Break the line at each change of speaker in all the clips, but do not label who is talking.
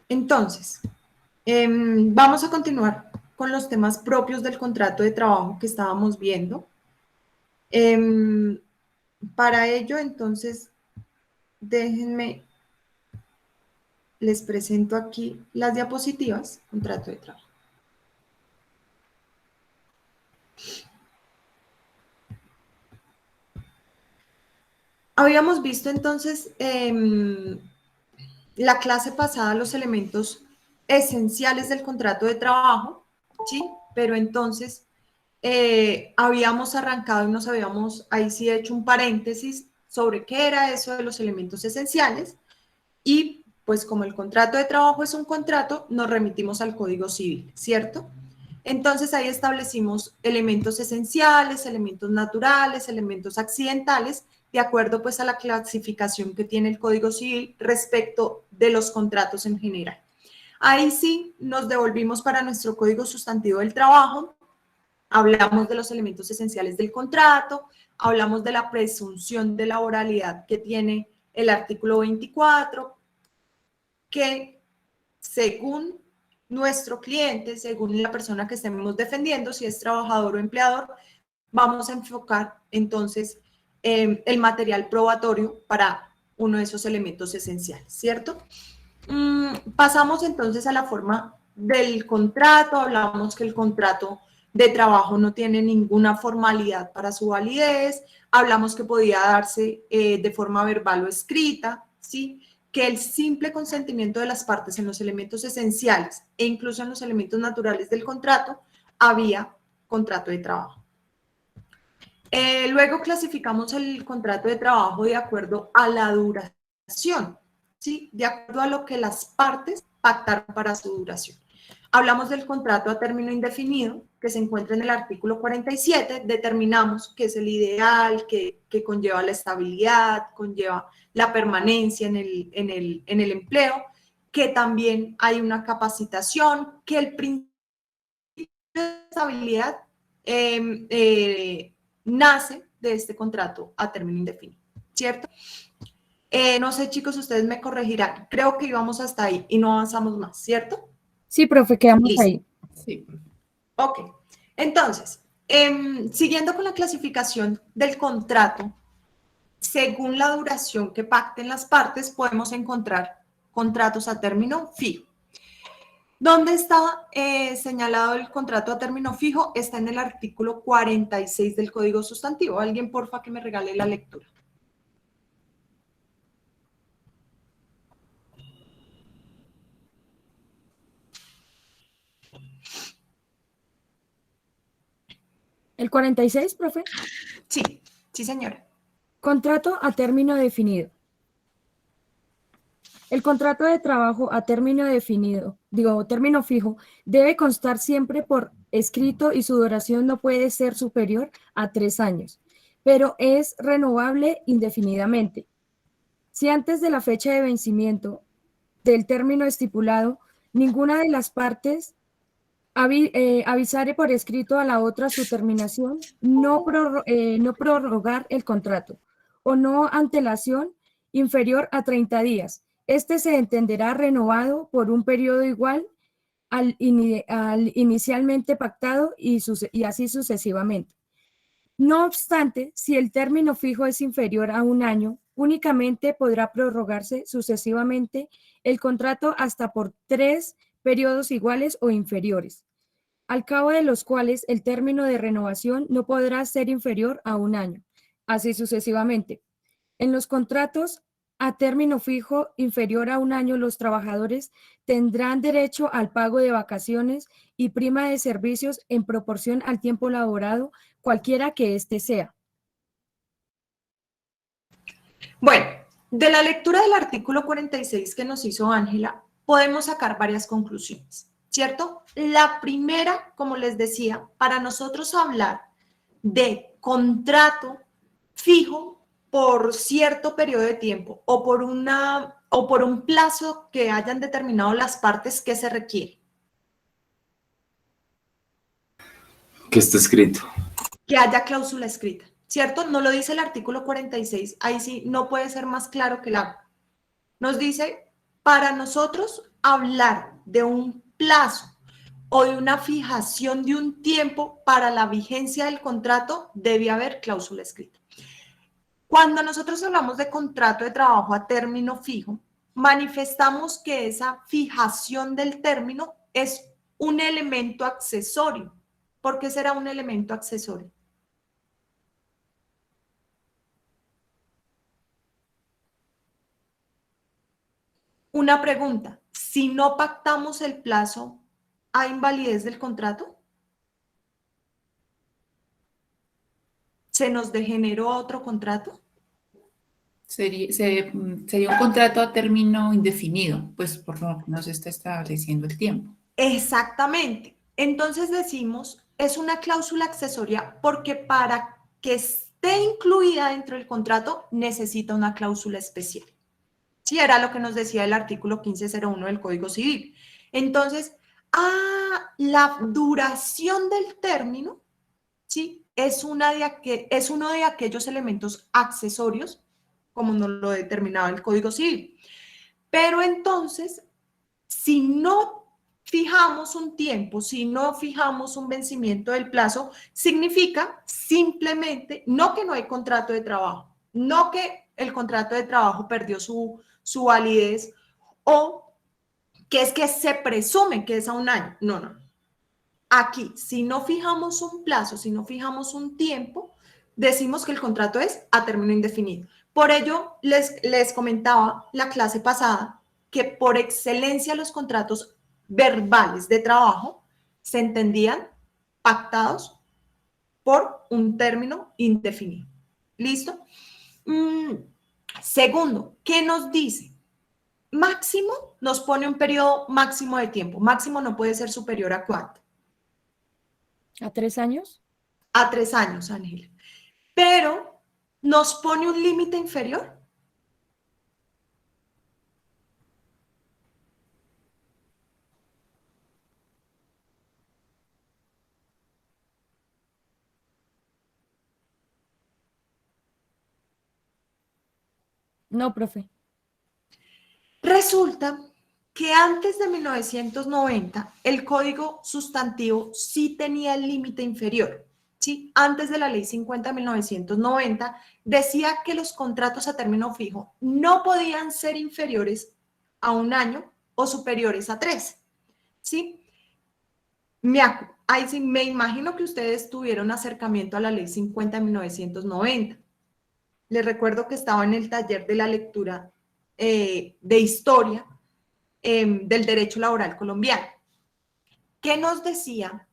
Entonces, vamos a continuar con los temas propios del contrato de trabajo que estábamos viendo. Para ello, entonces, déjenme, les presento aquí las diapositivas, contrato de trabajo. Habíamos visto entonces la clase pasada los elementos esenciales del contrato de trabajo, ¿sí? Pero entonces habíamos arrancado y nos habíamos ahí sí hecho un paréntesis sobre qué era eso de los elementos esenciales y pues como el contrato de trabajo es un contrato, nos remitimos al Código Civil, ¿cierto? Entonces ahí establecimos elementos esenciales, elementos naturales, elementos accidentales, de acuerdo pues a la clasificación que tiene el Código Civil respecto de los contratos en general. Ahí sí nos devolvimos para nuestro Código Sustantivo del Trabajo, hablamos de los elementos esenciales del contrato, hablamos de la presunción de laboralidad que tiene el artículo 24, que según nuestro cliente, según la persona que estemos defendiendo, si es trabajador o empleador, vamos a enfocar entonces el material probatorio para uno de esos elementos esenciales, ¿cierto? Pasamos entonces a la forma del contrato, hablamos que el contrato de trabajo no tiene ninguna formalidad para su validez, hablamos que podía darse de forma verbal o escrita, ¿sí? Que el simple consentimiento de las partes en los elementos esenciales e incluso en los elementos naturales del contrato, había contrato de trabajo. Luego clasificamos el contrato de trabajo de acuerdo a la duración, ¿sí? De acuerdo a lo que las partes pactaron para su duración. Hablamos del contrato a término indefinido, que se encuentra en el artículo 47, determinamos que es el ideal, que conlleva la estabilidad, conlleva la permanencia en el empleo, que también hay una capacitación, que el principio de estabilidad nace de este contrato a término indefinido, ¿cierto? No sé, chicos, ustedes me corregirán. Creo que íbamos hasta ahí y no avanzamos más, ¿cierto?
Sí, profe, quedamos
Listo.
ahí.
Sí.
Ok. Entonces, siguiendo con la clasificación del contrato, según la duración que pacten las partes, podemos encontrar contratos a término fijo. ¿Dónde está señalado el contrato a término fijo? Está en el artículo 46 del Código Sustantivo. Alguien, porfa, que me regale la lectura.
¿El 46, profe?
Sí, sí, señora.
Contrato a término definido. El contrato de trabajo a término definido, término fijo, debe constar siempre por escrito y su duración no puede ser superior a 3 años, pero es renovable indefinidamente. Si antes de la fecha de vencimiento del término estipulado, ninguna de las partes avisare por escrito a la otra su terminación, no prorrogar el contrato, o no antelación inferior a 30 días. Este se entenderá renovado por un periodo igual al inicialmente pactado y así sucesivamente. No obstante, si el término fijo es inferior a 1 año, únicamente podrá prorrogarse sucesivamente el contrato hasta por 3 periodos iguales o inferiores, al cabo de los cuales el término de renovación no podrá ser inferior a 1 año, así sucesivamente. En los contratos a término fijo inferior a 1 año, los trabajadores tendrán derecho al pago de vacaciones y prima de servicios en proporción al tiempo laborado, cualquiera que éste sea.
Bueno, de la lectura del artículo 46 que nos hizo Ángela, podemos sacar varias conclusiones, ¿cierto? La primera, como les decía, para nosotros hablar de contrato fijo por cierto periodo de tiempo o por un plazo que hayan determinado las partes que se requiere.
Que esté escrito.
Que haya cláusula escrita, ¿cierto? No lo dice el artículo 46, ahí sí no puede ser más claro que el agua. Nos dice, para nosotros hablar de un plazo o de una fijación de un tiempo para la vigencia del contrato, debe haber cláusula escrita. Cuando nosotros hablamos de contrato de trabajo a término fijo, manifestamos que esa fijación del término es un elemento accesorio. ¿Por qué será un elemento accesorio? Una pregunta, si no pactamos el plazo, ¿hay invalidez del contrato? ¿Se nos degeneró otro contrato?
Sería un contrato a término indefinido, pues por lo que no se está estableciendo el tiempo.
Exactamente. Entonces decimos, es una cláusula accesoria porque para que esté incluida dentro del contrato necesita una cláusula especial. Sí, era lo que nos decía el artículo 1501 del Código Civil. Entonces, la duración del término, ¿sí? Es uno de aquellos elementos accesorios, como nos lo determinaba el Código Civil. Pero entonces, si no fijamos un tiempo, si no fijamos un vencimiento del plazo, significa simplemente, no que no hay contrato de trabajo, no que el contrato de trabajo perdió su validez o que es que se presume que es a un año. No, no. Aquí, si no fijamos un plazo, si no fijamos un tiempo, decimos que el contrato es a término indefinido. Por ello, les comentaba la clase pasada que por excelencia los contratos verbales de trabajo se entendían pactados por un término indefinido. ¿Listo? Segundo, ¿qué nos dice? Máximo nos pone un periodo máximo de tiempo. Máximo no puede ser superior a ¿cuánto?
¿A 3 años?
A 3 años, Ángela. Pero nos pone un límite inferior.
No, profe.
Resulta que antes de 1990 el Código Sustantivo sí tenía el límite inferior. ¿Sí? Antes de la Ley 50 de 1990 decía que los contratos a término fijo no podían ser inferiores a un año o superiores a 3. ¿Sí? Ahí sí, me imagino que ustedes tuvieron acercamiento a la Ley 50 de 1990. Les recuerdo que estaba en el taller de la lectura de historia del derecho laboral colombiano. ¿Qué nos decía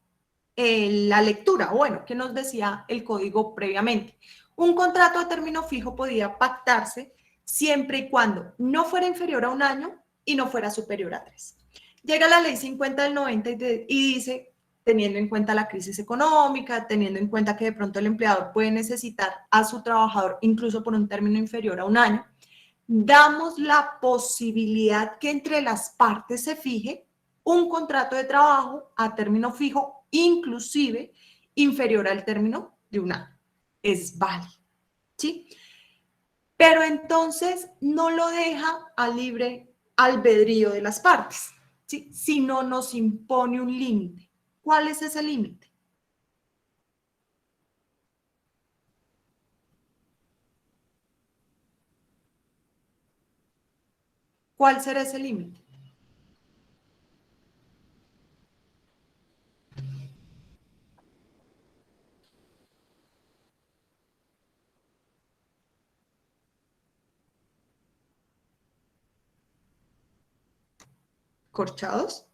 la lectura? Bueno, ¿qué nos decía el código previamente? Un contrato a término fijo podía pactarse siempre y cuando no fuera inferior a un año y no fuera superior a 3. Llega la ley 50 del 90 y dice, teniendo en cuenta la crisis económica, teniendo en cuenta que de pronto el empleador puede necesitar a su trabajador incluso por un término inferior a un año, damos la posibilidad que entre las partes se fije un contrato de trabajo a término fijo, inclusive inferior al término de un año. Es válido, ¿sí? Pero entonces no lo deja a libre albedrío de las partes, ¿sí? Sino nos impone un límite. ¿Cuál es ese límite? ¿Cuál será ese límite? ¿Corchados?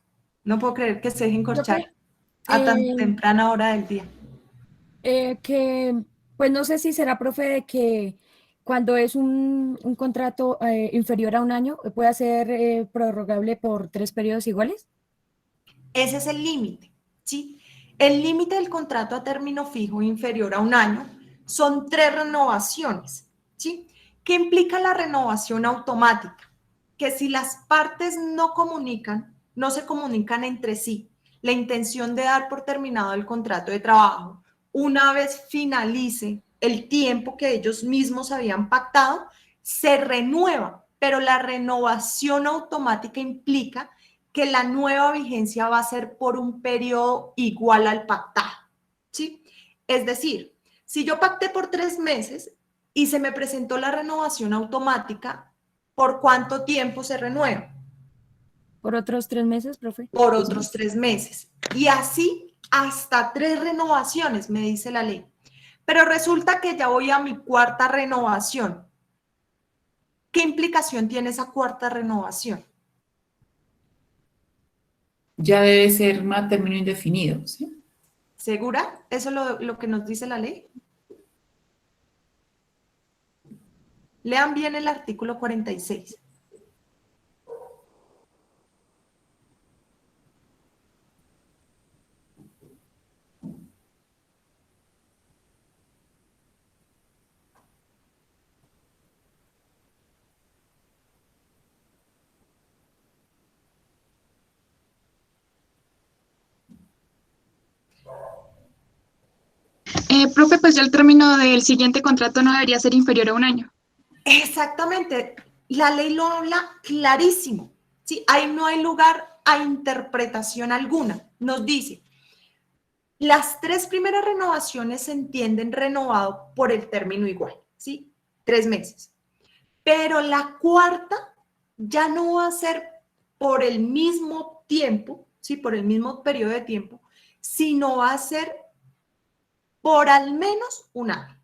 No puedo creer que se dejen corchar
Profe,
a tan temprana hora del día.
Pues no sé si será, profe, de que cuando es un contrato inferior a un año, pueda ser prorrogable por 3 periodos iguales.
Ese es el límite, ¿sí? El límite del contrato a término fijo inferior a un año son 3 renovaciones, ¿sí? ¿Qué implica la renovación automática? Que si las partes no se comunican entre sí, la intención de dar por terminado el contrato de trabajo, una vez finalice el tiempo que ellos mismos habían pactado, se renueva, pero la renovación automática implica que la nueva vigencia va a ser por un periodo igual al pactado, ¿sí? Es decir, si yo pacté por 3 meses y se me presentó la renovación automática, ¿por cuánto tiempo se renueva?
¿Por otros 3 meses, profe?
Por otros 3 meses. Y así hasta 3 renovaciones, me dice la ley. Pero resulta que ya voy a mi 4ª renovación. ¿Qué implicación tiene esa 4ª renovación?
Ya debe ser a término indefinido, ¿sí?
¿Segura? ¿Eso es lo que nos dice la ley? Lean bien el artículo 46.
Profe, pues ya el término del siguiente contrato no debería ser inferior a un año.
Exactamente, la ley lo habla clarísimo, ¿sí? Ahí no hay lugar a interpretación alguna. Nos dice, las 3 primeras renovaciones se entienden renovado por el término igual, ¿sí? 3 meses. Pero la 4ª ya no va a ser por el mismo tiempo, ¿sí? Por el mismo periodo de tiempo, sino va a ser por al menos un año.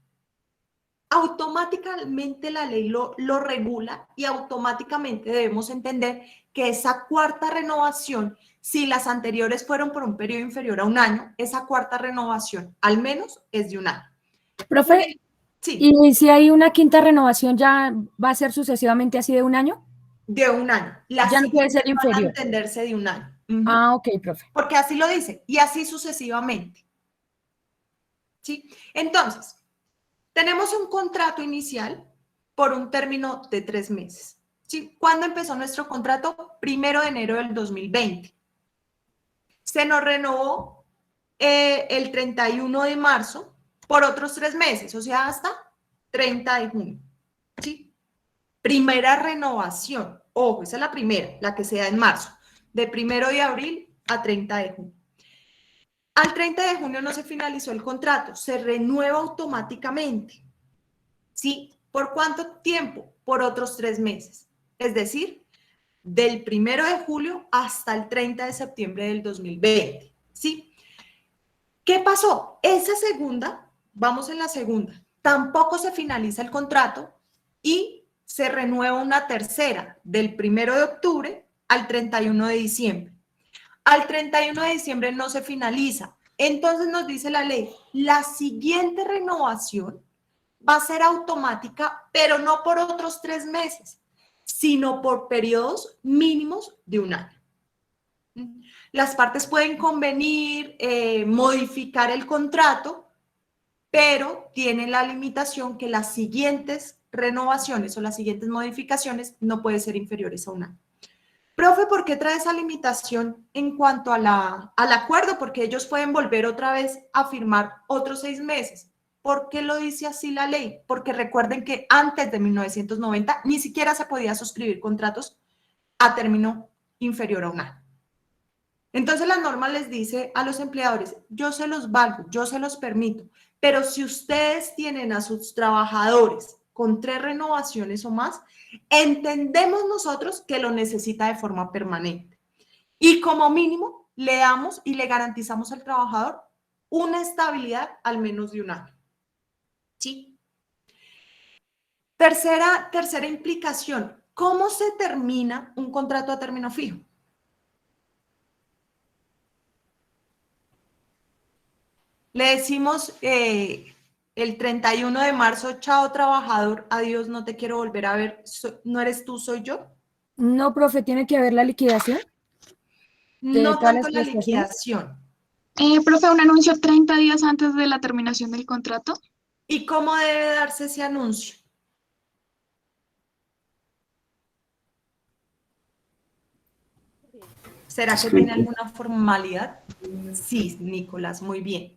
Automáticamente la ley lo regula y automáticamente debemos entender que esa 4ª renovación, si las anteriores fueron por un periodo inferior a un año, esa 4ª renovación al menos es de un año.
Profe,
Sí,
¿y si hay una 5ª renovación ya va a ser sucesivamente así de un año?
de un año. Las
Ya no puede
siguientes
ser
van a
inferior.
entenderse de un año. Ujú.
Ah, ok, profe.
Porque así lo dice y así sucesivamente. ¿Sí? Entonces, tenemos un contrato inicial por un término de 3 meses. ¿Sí? ¿Cuándo empezó nuestro contrato? 1 de enero del 2020. Se nos renovó el 31 de marzo por otros 3 meses, o sea, hasta 30 de junio. ¿Sí? Primera renovación. Ojo, esa es la primera, la que se da en marzo, de 1 de abril a 30 de junio. Al 30 de junio no se finalizó el contrato, se renueva automáticamente. ¿Sí? ¿Por cuánto tiempo? Por otros 3 meses. Es decir, del 1 de julio hasta el 30 de septiembre del 2020. ¿Sí? ¿Qué pasó? Esa segunda, vamos en la segunda, tampoco se finaliza el contrato y se renueva una tercera del 1 de octubre al 31 de diciembre. Al 31 de diciembre no se finaliza. Entonces nos dice la ley, la siguiente renovación va a ser automática, pero no por otros 3 meses, sino por periodos mínimos de un año. Las partes pueden convenir, modificar el contrato, pero tienen la limitación que las siguientes renovaciones o las siguientes modificaciones no pueden ser inferiores a un año. Profe, ¿por qué trae esa limitación en cuanto al acuerdo? Porque ellos pueden volver otra vez a firmar otros 6 meses. ¿Por qué lo dice así la ley? Porque recuerden que antes de 1990 ni siquiera se podía suscribir contratos a término inferior a un año. Entonces la norma les dice a los empleadores, yo se los valgo, yo se los permito, pero si ustedes tienen a sus trabajadores con 3 renovaciones o más, entendemos nosotros que lo necesita de forma permanente. Y como mínimo, le damos y le garantizamos al trabajador una estabilidad al menos de un año. ¿Sí? Tercera implicación, ¿cómo se termina un contrato a término fijo? Le decimos el 31 de marzo, chao trabajador, adiós, no te quiero volver a ver, no eres tú, soy yo.
No, profe, tiene que haber la liquidación de
No
todas
tanto
las
la
prestaciones.
liquidación.
Profe, un anuncio 30 días antes de la terminación del contrato.
¿Y cómo debe darse ese anuncio? ¿Será que tiene
Escrito.
alguna formalidad? Sí, Nicolás, muy bien.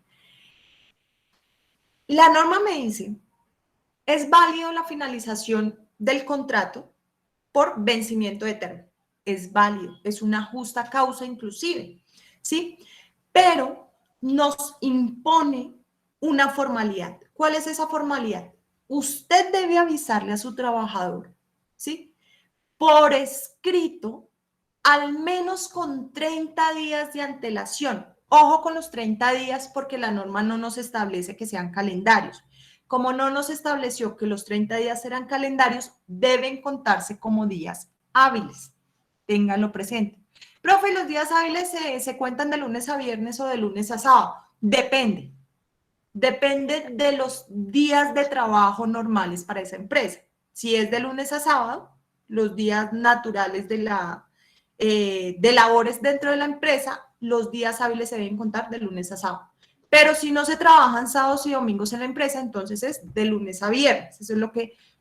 La norma me dice, es válido la finalización del contrato por vencimiento de término. es válido, es una justa causa inclusive, ¿sí? Pero nos impone una formalidad. ¿Cuál es esa formalidad? Usted debe avisarle a su trabajador, ¿sí? Por escrito, al menos con 30 días de antelación. Ojo con los 30 días porque la norma no nos establece que sean calendarios. Como no nos estableció que los 30 días eran calendarios, deben contarse como días hábiles. Ténganlo presente. Profe, ¿los días hábiles se cuentan de lunes a viernes o de lunes a sábado? Depende. Depende de los días de trabajo normales para esa empresa. Si es de lunes a sábado, los días naturales de labores dentro de la empresa, los días hábiles se deben contar de lunes a sábado. Pero si no se trabajan sábados y domingos en la empresa, entonces es de lunes a viernes. Eso es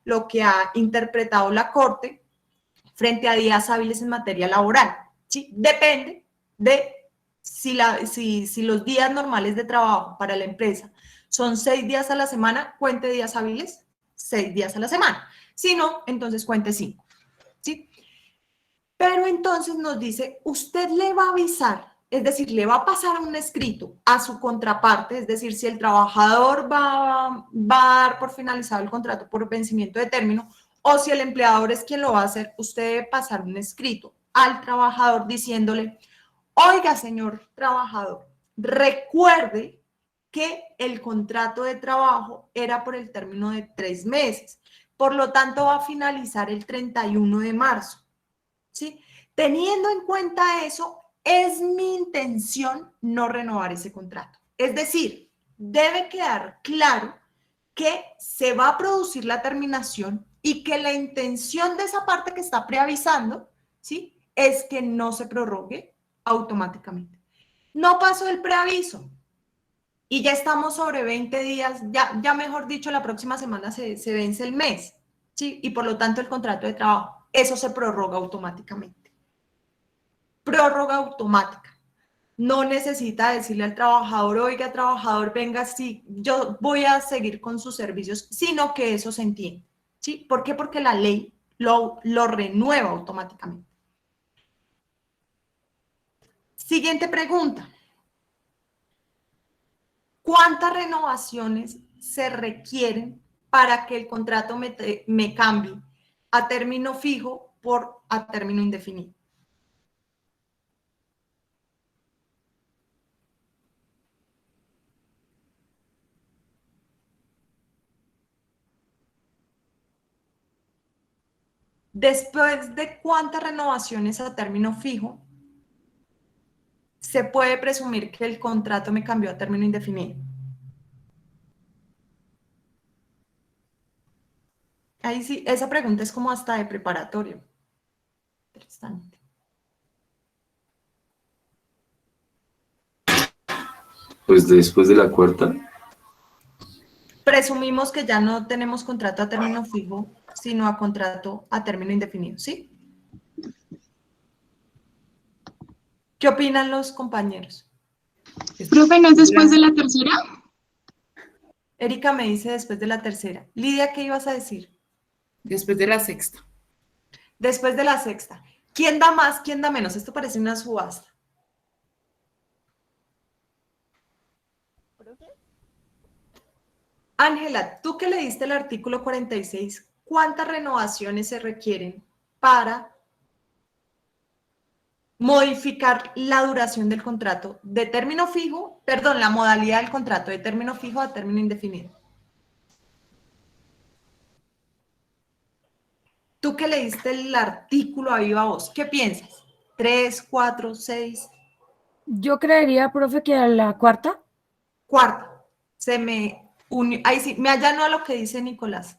lo que ha interpretado la Corte frente a días hábiles en materia laboral. ¿Sí? Depende de si los días normales de trabajo para la empresa son 6 días a la semana, cuente días hábiles 6 días a la semana. Si no, entonces cuente 5. ¿Sí? Pero entonces nos dice, usted le va a avisar, es decir, le va a pasar un escrito a su contraparte, es decir, si el trabajador va a dar por finalizado el contrato por vencimiento de término, o si el empleador es quien lo va a hacer, usted debe pasar un escrito al trabajador diciéndole, oiga, señor trabajador, recuerde que el contrato de trabajo era por el término de 3 meses. Por lo tanto, va a finalizar el 31 de marzo. ¿Sí? Teniendo en cuenta eso, es mi intención no renovar ese contrato. Es decir, debe quedar claro que se va a producir la terminación y que la intención de esa parte que está preavisando, ¿sí? Es que no se prorrogue automáticamente. No pasó el preaviso y ya estamos sobre 20 días, ya mejor dicho, la próxima semana se vence el mes, ¿sí? Y por lo tanto el contrato de trabajo, eso se prorroga automáticamente. Prórroga automática. No necesita decirle al trabajador, oiga, trabajador, venga, sí, yo voy a seguir con sus servicios, sino que eso se entiende. ¿Sí? ¿Por qué? Porque la ley lo renueva automáticamente. Siguiente pregunta. ¿Cuántas renovaciones se requieren para que el contrato me cambie a término fijo por a término indefinido? Después de cuántas renovaciones a término fijo, se puede presumir que el contrato me cambió a término indefinido. Ahí sí, esa pregunta es como hasta de preparatorio. Interesante.
Pues después de la cuarta,
Presumimos que ya no tenemos contrato a término fijo, sino a contrato a término indefinido, ¿sí? ¿Qué opinan los compañeros?
Profe, ¿no es después de la tercera?
Erika me dice después de la tercera. Lidia, ¿qué ibas a decir?
Después de la sexta.
Después de la sexta. ¿Quién da más, quién da menos? Esto parece una subasta. Ángela, tú que leíste el artículo 46, ¿cuántas renovaciones se requieren para modificar la duración del contrato de término fijo, perdón, la modalidad del contrato de término fijo a término indefinido? Tú que leíste el artículo a viva voz, ¿qué piensas? ¿3, 4, 6?
Yo creería, profe, que a la cuarta.
Cuarta. Se me unió, ahí sí, me allano a lo que dice Nicolás.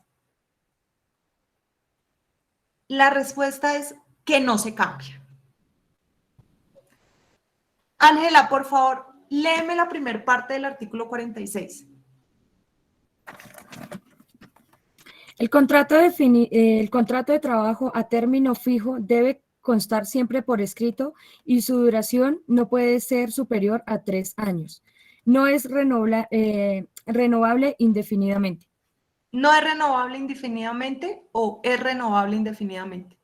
La respuesta es que no se cambia. Ángela, por favor, léeme la primera parte del artículo 46.
El contrato de trabajo a término fijo debe constar siempre por escrito y su duración no puede ser superior a 3 años. No es renovable indefinidamente.
¿No es renovable indefinidamente o es renovable indefinidamente?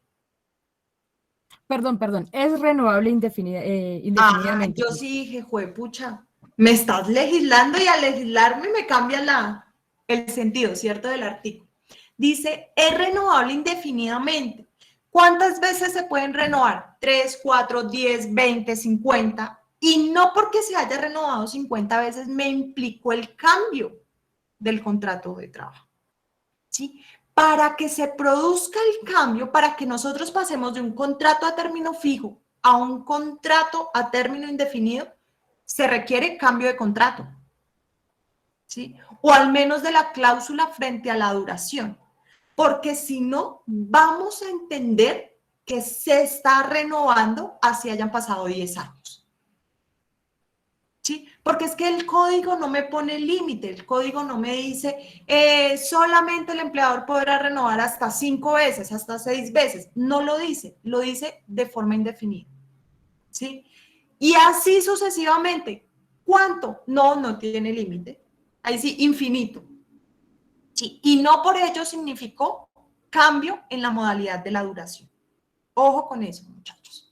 Perdón, es renovable indefinidamente.
Yo sí dije, juepucha, me estás legislando y al legislarme me cambia el sentido, ¿cierto? Del artículo. Dice, es renovable indefinidamente. ¿Cuántas veces se pueden renovar? 3, 4, 10, 20, 50. Y no porque se haya renovado 50 veces me implicó el cambio del contrato de trabajo. ¿Sí? Para que se produzca el cambio, para que nosotros pasemos de un contrato a término fijo a un contrato a término indefinido, se requiere cambio de contrato, ¿sí? O al menos de la cláusula frente a la duración, porque si no, vamos a entender que se está renovando así hayan pasado 10 años. ¿Sí? Porque es que el código no me pone límite, el código no me dice solamente el empleador podrá renovar hasta 5 veces, hasta 6 veces. No lo dice de forma indefinida. ¿Sí? Y así sucesivamente. ¿Cuánto? No, no tiene límite. Ahí sí, infinito. ¿Sí? Y no por ello significó cambio en la modalidad de la duración. Ojo con eso, muchachos.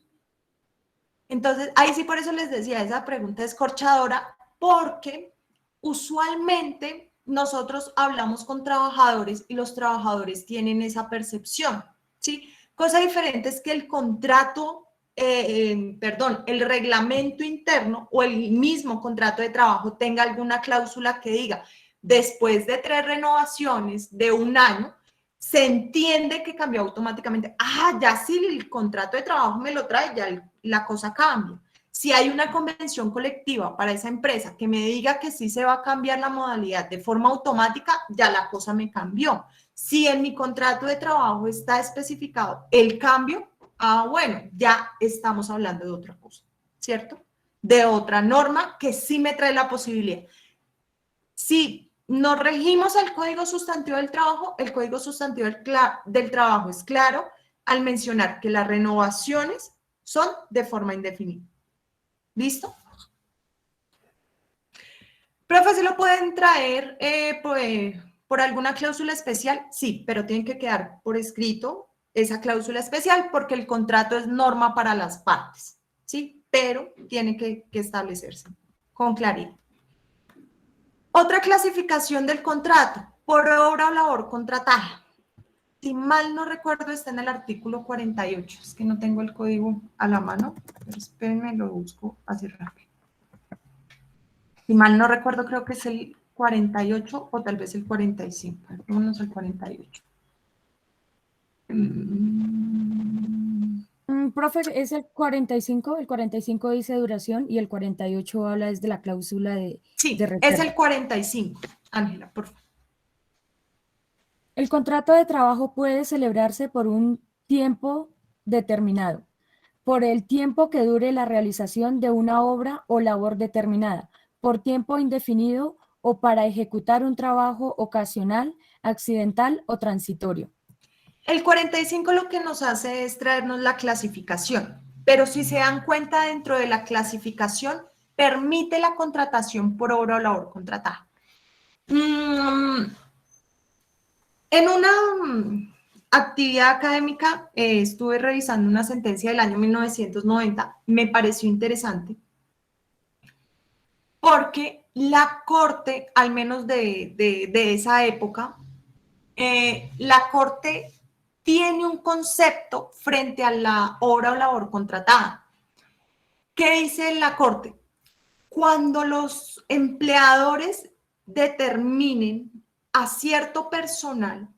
Entonces, ahí sí por eso les decía, esa pregunta escorchadora, porque usualmente nosotros hablamos con trabajadores y los trabajadores tienen esa percepción, ¿sí? Cosa diferente es que el contrato, el reglamento interno o el mismo contrato de trabajo tenga alguna cláusula que diga, después de 3 renovaciones de un año, se entiende que cambió automáticamente. Ya sí, el contrato de trabajo me lo trae, ya la cosa cambia. Si hay una convención colectiva para esa empresa que me diga que sí se va a cambiar la modalidad de forma automática, ya la cosa me cambió. Si en mi contrato de trabajo está especificado el cambio, bueno, ya estamos hablando de otra cosa, ¿cierto? De otra norma que sí me trae la posibilidad. Sí, nos regimos al Código Sustantivo del Trabajo. El Código Sustantivo del Trabajo es claro al mencionar que las renovaciones son de forma indefinida. ¿Listo? Profe, ¿se lo pueden traer por alguna cláusula especial? Sí, pero tienen que quedar por escrito esa cláusula especial porque el contrato es norma para las partes, ¿sí? Pero tiene que establecerse con claridad. Otra clasificación del contrato, por obra o labor contratada. Si mal no recuerdo, está en el artículo 48. Es que no tengo el código a la mano, pero espérenme, lo busco así rápido. Si mal no recuerdo, creo que es el 48 o tal vez el 45. Vámonos al 48.
Profe, es el 45 dice duración y el 48 habla desde la cláusula de
Sí, es
reserva.
el 45. Ángela, por favor.
El contrato de trabajo puede celebrarse por un tiempo determinado, por el tiempo que dure la realización de una obra o labor determinada, por tiempo indefinido o para ejecutar un trabajo ocasional, accidental o transitorio.
El 45 lo que nos hace es traernos la clasificación, pero si se dan cuenta dentro de la clasificación, permite la contratación por obra o labor contratada. En una actividad académica estuve revisando una sentencia del año 1990, me pareció interesante, porque la Corte, al menos de esa época, la Corte tiene un concepto frente a la obra o labor contratada. ¿Qué dice la Corte? Cuando los empleadores determinen a cierto personal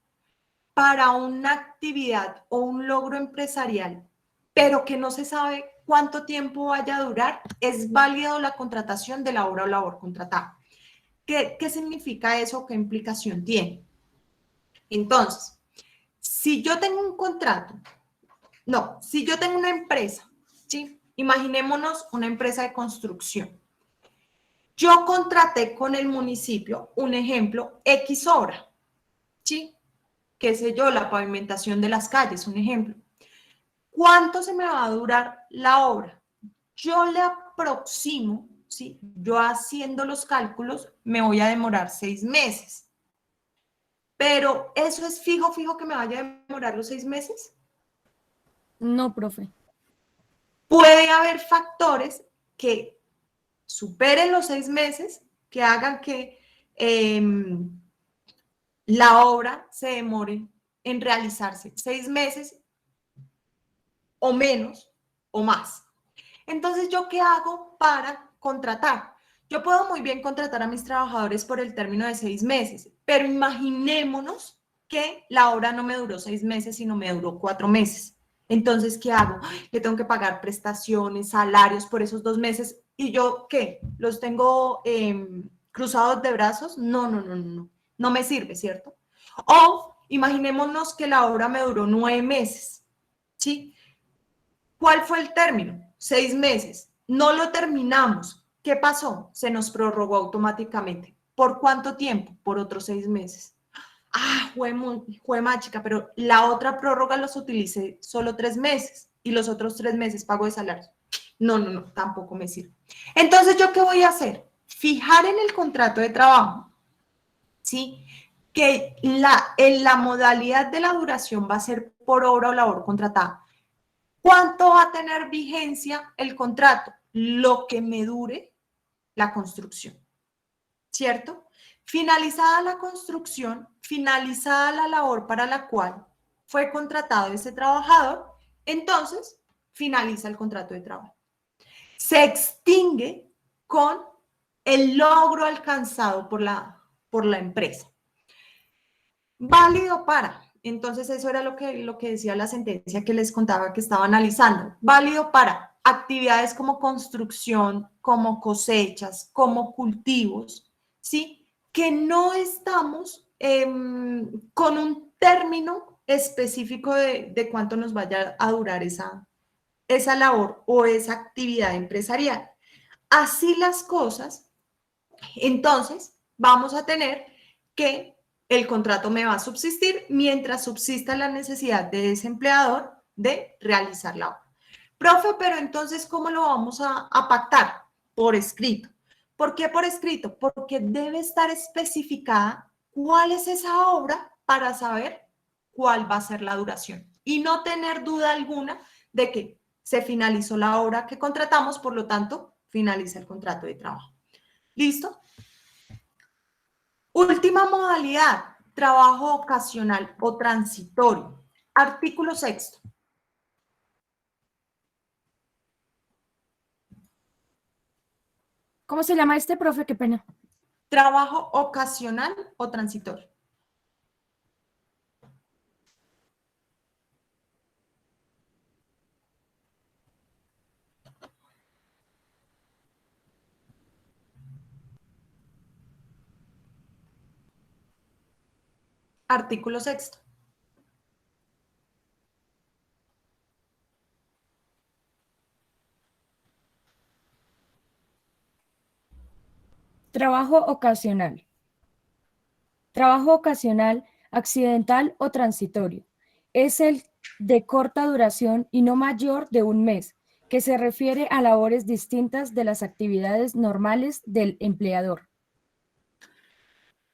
para una actividad o un logro empresarial, pero que no se sabe cuánto tiempo vaya a durar, es válido la contratación de la obra o labor contratada. ¿Qué significa eso? ¿Qué implicación tiene? Entonces, si yo tengo un contrato, si yo tengo una empresa, ¿sí? Imaginémonos una empresa de construcción. Yo contraté con el municipio, un ejemplo, X obra, ¿sí? Qué sé yo, la pavimentación de las calles, un ejemplo. ¿Cuánto se me va a durar la obra? Yo le aproximo, ¿sí? Yo haciendo los cálculos me voy a demorar 6 meses. Pero ¿eso es fijo que me vaya a demorar los 6 meses?
No, profe.
Puede haber factores que superen los 6 meses, que hagan que la obra se demore en realizarse 6 meses o menos o más. Entonces, ¿yo qué hago para contratar? Yo puedo muy bien contratar a mis trabajadores por el término de 6 meses, pero imaginémonos que la obra no me duró 6 meses, sino me duró 4 meses. Entonces, ¿qué hago? Le tengo que pagar prestaciones, salarios por esos 2 meses. ¿Y yo qué? ¿Los tengo cruzados de brazos? No, no, no, no, no. No me sirve, ¿cierto? O imaginémonos que la obra me duró 9 meses, ¿sí? ¿Cuál fue el término? 6 meses. No lo terminamos. ¿Qué pasó? Se nos prorrogó automáticamente. ¿Por cuánto tiempo? Por otros 6 meses. Ah, fue mágica, pero la otra prórroga los utilicé solo 3 meses y los otros 3 meses pago de salario. No, no, no, tampoco me sirve. Entonces, ¿yo qué voy a hacer? Fijar en el contrato de trabajo, ¿sí? Que en la modalidad de la duración va a ser por obra o labor contratada. ¿Cuánto va a tener vigencia el contrato? Lo que me dure la construcción, ¿cierto? Finalizada la construcción, finalizada la labor para la cual fue contratado ese trabajador, entonces finaliza el contrato de trabajo. Se extingue con el logro alcanzado por la empresa. Válido para, entonces eso era lo que decía la sentencia que les contaba que estaba analizando. Válido para actividades como construcción, como cosechas, como cultivos, ¿sí? Que no estamos con un término específico de cuánto nos vaya a durar esa labor o esa actividad empresarial. Así las cosas, entonces vamos a tener que el contrato me va a subsistir mientras subsista la necesidad de ese empleador de realizar la obra. Profe, pero entonces, ¿cómo lo vamos a pactar? Por escrito. ¿Por qué por escrito? Porque debe estar especificada cuál es esa obra para saber cuál va a ser la duración y no tener duda alguna de que se finalizó la obra que contratamos, por lo tanto, finaliza el contrato de trabajo. ¿Listo? Última modalidad, trabajo ocasional o transitorio. Artículo 6.
¿Cómo se llama este, profe? Qué pena.
Trabajo ocasional o transitorio. Artículo 6.
Trabajo ocasional. Trabajo ocasional, accidental o transitorio. Es el de corta duración y no mayor de un mes, que se refiere a labores distintas de las actividades normales del empleador.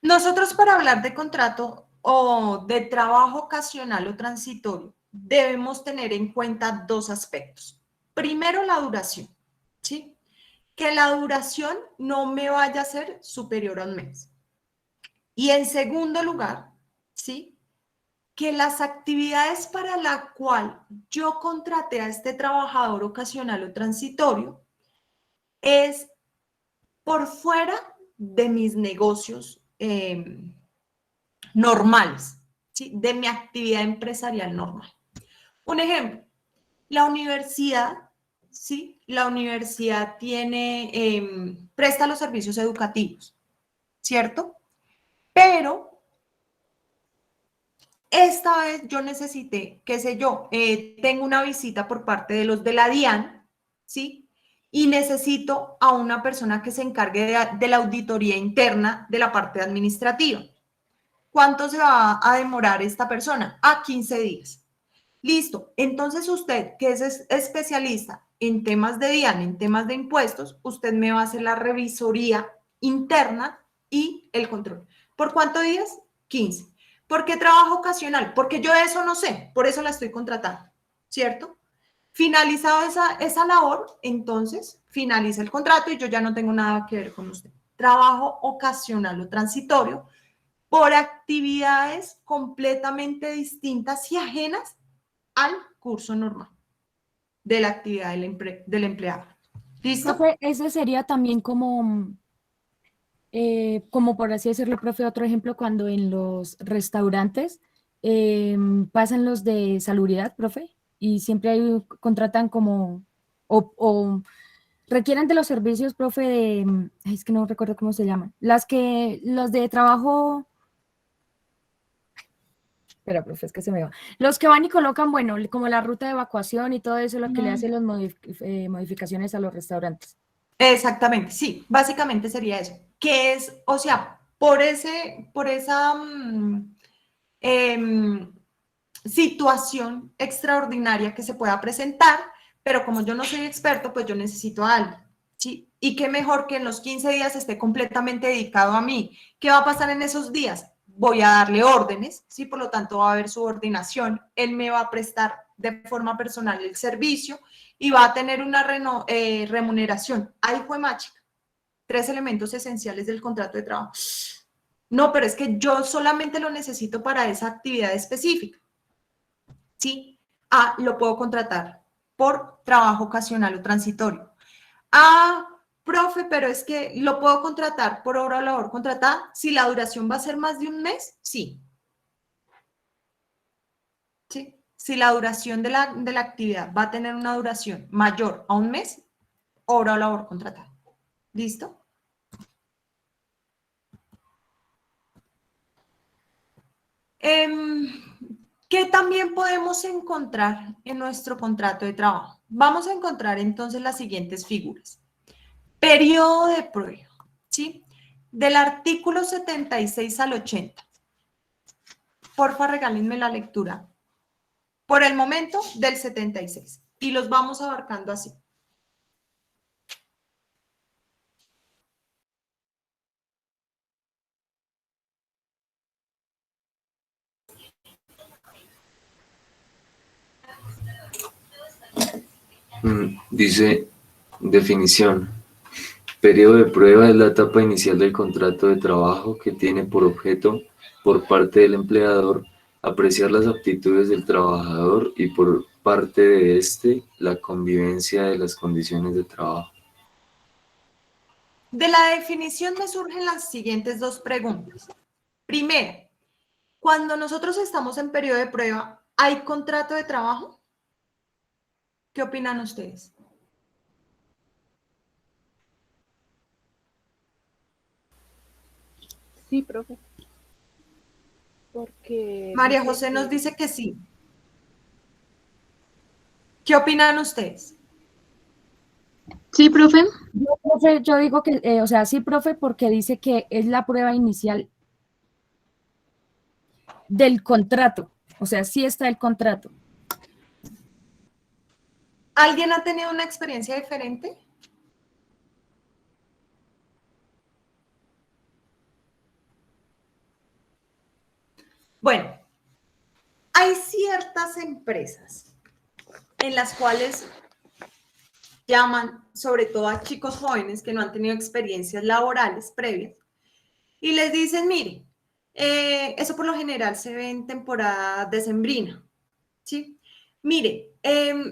Nosotros para hablar de contrato o de trabajo ocasional o transitorio, debemos tener en cuenta dos aspectos. Primero, la duración, ¿sí? Que la duración no me vaya a ser superior a un mes. Y en segundo lugar, ¿sí? Que las actividades para la cual yo contraté a este trabajador ocasional o transitorio es por fuera de mis negocios normales, ¿sí? De mi actividad empresarial normal. Un ejemplo, la universidad, ¿sí? La universidad presta los servicios educativos, ¿cierto? Pero esta vez yo necesité, qué sé yo, tengo una visita por parte de los de la DIAN, ¿sí? Y necesito a una persona que se encargue de la auditoría interna de la parte administrativa. ¿Cuánto se va a demorar esta persona? A 15 días. Listo. Entonces usted, que es especialista en temas de DIAN, en temas de impuestos, usted me va a hacer la revisoría interna y el control. ¿Por cuántos días? 15. ¿Por qué trabajo ocasional? Porque yo eso no sé, por eso la estoy contratando, ¿cierto? Finalizado esa labor, entonces finaliza el contrato y yo ya no tengo nada que ver con usted. Trabajo ocasional o transitorio por actividades completamente distintas y ajenas al curso normal de la actividad del empleado. ¿Listo?
Profe, ese sería también como, como por así decirlo, profe, otro ejemplo, cuando en los restaurantes pasan los de salubridad, profe, y siempre hay, contratan como, o requieren de los servicios, profe, de, ay, es que no recuerdo cómo se llaman, los de trabajo, espera, profe, es que se me va, los que van y colocan, bueno, como la ruta de evacuación y todo eso, lo que le hace las modificaciones a los restaurantes.
Exactamente, sí, básicamente sería eso. Que es, o sea, por esa situación extraordinaria que se pueda presentar, pero como yo no soy experto, pues yo necesito a alguien, ¿sí? Y qué mejor que en los 15 días esté completamente dedicado a mí. ¿Qué va a pasar en esos días? Voy a darle órdenes, ¿sí? Por lo tanto, va a haber subordinación. Él me va a prestar de forma personal el servicio y va a tener una remuneración. Ahí fue mágica. 3 elementos esenciales del contrato de trabajo. No, pero es que yo solamente lo necesito para esa actividad específica. ¿Sí? Lo puedo contratar por trabajo ocasional o transitorio. Profe, pero es que lo puedo contratar por hora o labor contratada. Si la duración va a ser más de un mes, sí. ¿Sí? Si la duración de la actividad va a tener una duración mayor a un mes, hora o labor contratada. ¿Listo? ¿Qué también podemos encontrar en nuestro contrato de trabajo? Vamos a encontrar entonces las siguientes figuras. Periodo de prueba, ¿sí? Del artículo 76 al 80. Porfa, regálenme la lectura. Por el momento, del 76. Y los vamos abarcando así.
Dice, definición. Periodo de prueba es la etapa inicial del contrato de trabajo que tiene por objeto, por parte del empleador, apreciar las aptitudes del trabajador y por parte de éste, la convivencia de las condiciones de trabajo.
De la definición me surgen las siguientes dos preguntas. Primero, cuando nosotros estamos en periodo de prueba, ¿hay contrato de trabajo? ¿Qué opinan ustedes?
Sí, profe. Porque
María
dice
José nos
que
dice que sí. ¿Qué opinan ustedes?
Sí, profe.
Profe, yo digo que, o sea, sí, profe, porque dice que es la prueba inicial del contrato. O sea, sí está el contrato.
¿Alguien ha tenido una experiencia diferente? Bueno, hay ciertas empresas en las cuales llaman sobre todo a chicos jóvenes que no han tenido experiencias laborales previas y les dicen, mire, eso por lo general se ve en temporada decembrina, ¿sí? Mire,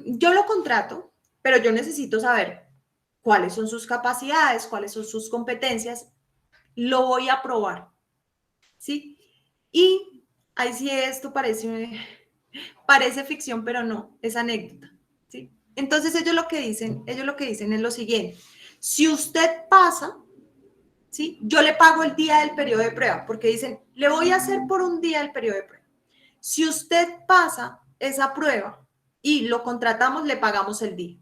yo lo contrato, pero yo necesito saber cuáles son sus capacidades, cuáles son sus competencias, lo voy a probar, ¿sí? Y ahí sí esto parece ficción, pero no, es anécdota, ¿sí? Entonces ellos lo que dicen es lo siguiente, si usted pasa, ¿sí? Yo le pago el día del periodo de prueba, porque dicen, le voy a hacer por un día el periodo de prueba. Si usted pasa esa prueba y lo contratamos, le pagamos el día.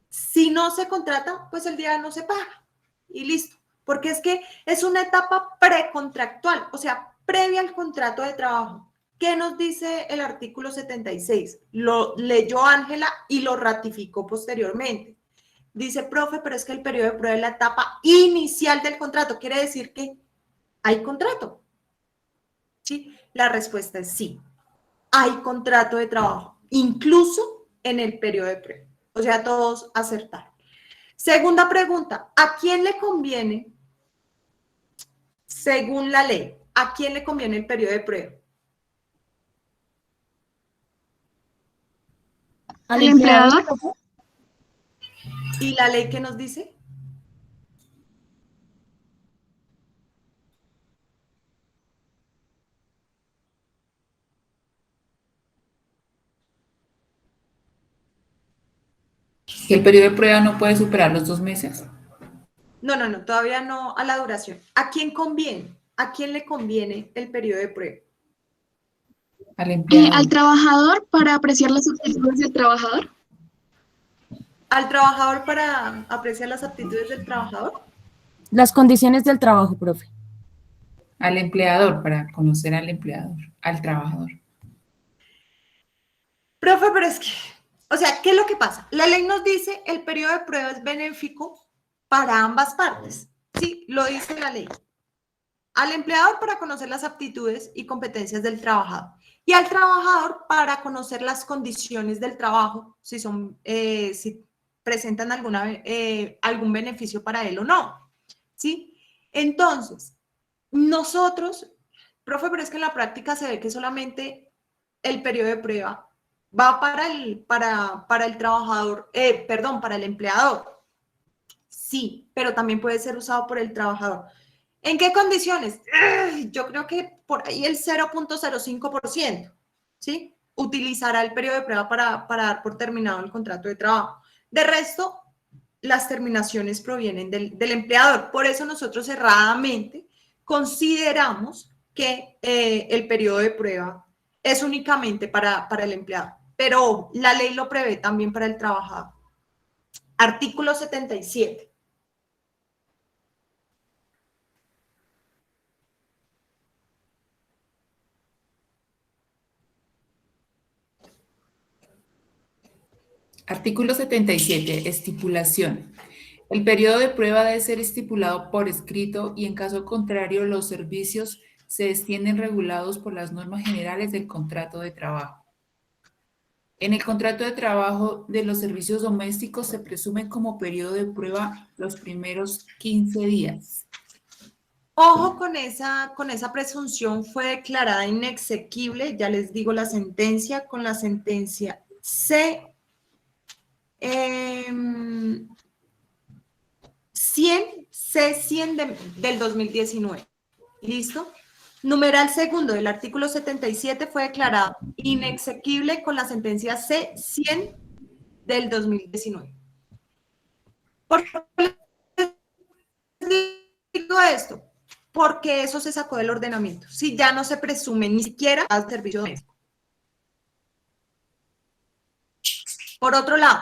Si no se contrata, pues el día no se paga y listo. Porque es que es una etapa precontractual, o sea, previa al contrato de trabajo. ¿Qué nos dice el artículo 76? Lo leyó Ángela y lo ratificó posteriormente. Dice, profe, pero es que el periodo de prueba es la etapa inicial del contrato. Quiere decir que hay contrato. ¿Sí? La respuesta es sí. Hay contrato de trabajo. Incluso en el periodo de prueba. O sea, todos acertaron. Segunda pregunta, ¿a quién le conviene, según la ley, a quién le conviene el periodo de prueba?
¿Al
¿El empleador?
profe?
¿Y la ley qué nos dice?
Que el periodo de prueba no puede superar los 2 meses.
No, todavía no a la duración. ¿A quién conviene? ¿A quién le conviene el periodo de prueba?
Al empleador.
¿Al trabajador para apreciar las aptitudes del trabajador?
¿Al trabajador para apreciar las aptitudes del trabajador?
Las condiciones del trabajo, profe.
Al empleador, para conocer al empleador, al trabajador.
Profe, pero es que, o sea, ¿qué es lo que pasa? La ley nos dice el periodo de prueba es benéfico para ambas partes. Sí, lo dice la ley. Al empleador para conocer las aptitudes y competencias del trabajador y al trabajador para conocer las condiciones del trabajo, si son, si presentan algún beneficio para él o no, ¿sí? Entonces, nosotros, profe, pero es que en la práctica se ve que solamente el periodo de prueba va para el trabajador, perdón, para el empleador. Sí, pero también puede ser usado por el trabajador. ¿En qué condiciones? Yo creo que por ahí el 0.05%, ¿sí? Utilizará el periodo de prueba para dar por terminado el contrato de trabajo. De resto, las terminaciones provienen del empleador. Por eso nosotros erradamente consideramos que el periodo de prueba es únicamente para el empleado. Pero la ley lo prevé también para el trabajador. Artículo 77.
Artículo 77. Estipulación. El periodo de prueba debe ser estipulado por escrito y en caso contrario los servicios se extienden regulados por las normas generales del contrato de trabajo. En el contrato de trabajo de los servicios domésticos se presumen como periodo de prueba los primeros 15 días.
Ojo con esa presunción, fue declarada inexequible, ya les digo la sentencia, con la sentencia C 100 del 2019. ¿Listo? Numeral segundo del artículo 77 fue declarado inexequible con la sentencia C 100 del 2019. ¿Por qué les digo esto? Porque eso se sacó del ordenamiento. Si ya no se presume ni siquiera al servicio doméstico. Por otro lado,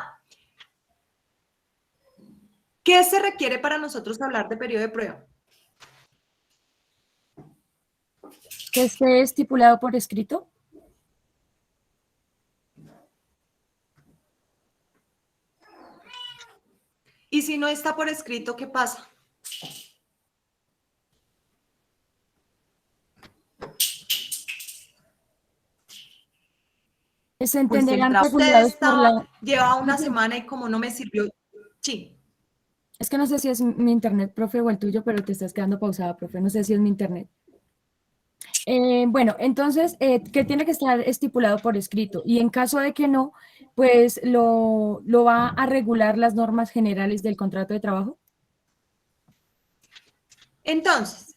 ¿qué se requiere para nosotros hablar de periodo de prueba?
Que esté estipulado por escrito.
Y si no está por escrito, ¿qué pasa?
Se
Pues el
entenderán
trabajo
regulados por la...
lleva una semana y como no me sirvió, sí.
Es que no sé si es mi internet, profe, o el tuyo, pero te estás quedando pausada, profe. No sé si es mi internet. Bueno, entonces, que tiene que estar estipulado por escrito. Y en caso de que no, pues lo va a regular las normas generales del contrato de trabajo.
Entonces,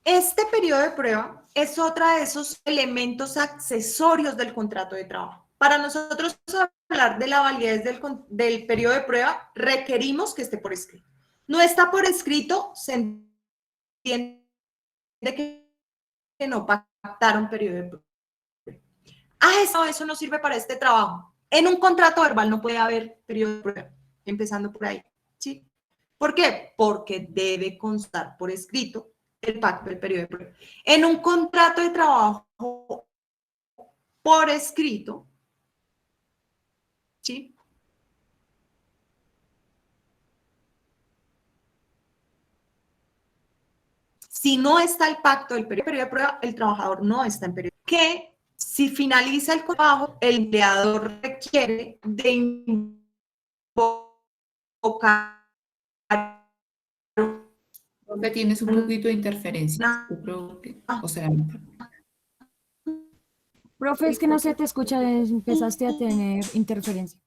este periodo de prueba es otro de esos elementos accesorios del contrato de trabajo. Para nosotros hablar de la validez del periodo de prueba, requerimos que esté por escrito. No está por escrito, se entiende que no pactaron periodo de prueba. Eso no sirve para este trabajo. En un contrato verbal no puede haber periodo de prueba, empezando por ahí, ¿sí? ¿Por qué? Porque debe constar por escrito el pacto del periodo de prueba. En un contrato de trabajo por escrito, ¿sí? Si no está el pacto del periodo de prueba, el trabajador no está en periodo. ¿Qué Si finaliza el trabajo, el empleador requiere de invocar
Creo que tienes un poquito de interferencia.
una
Yo creo que, o sea,
Profe, es que no se te escucha, empezaste a tener interferencia.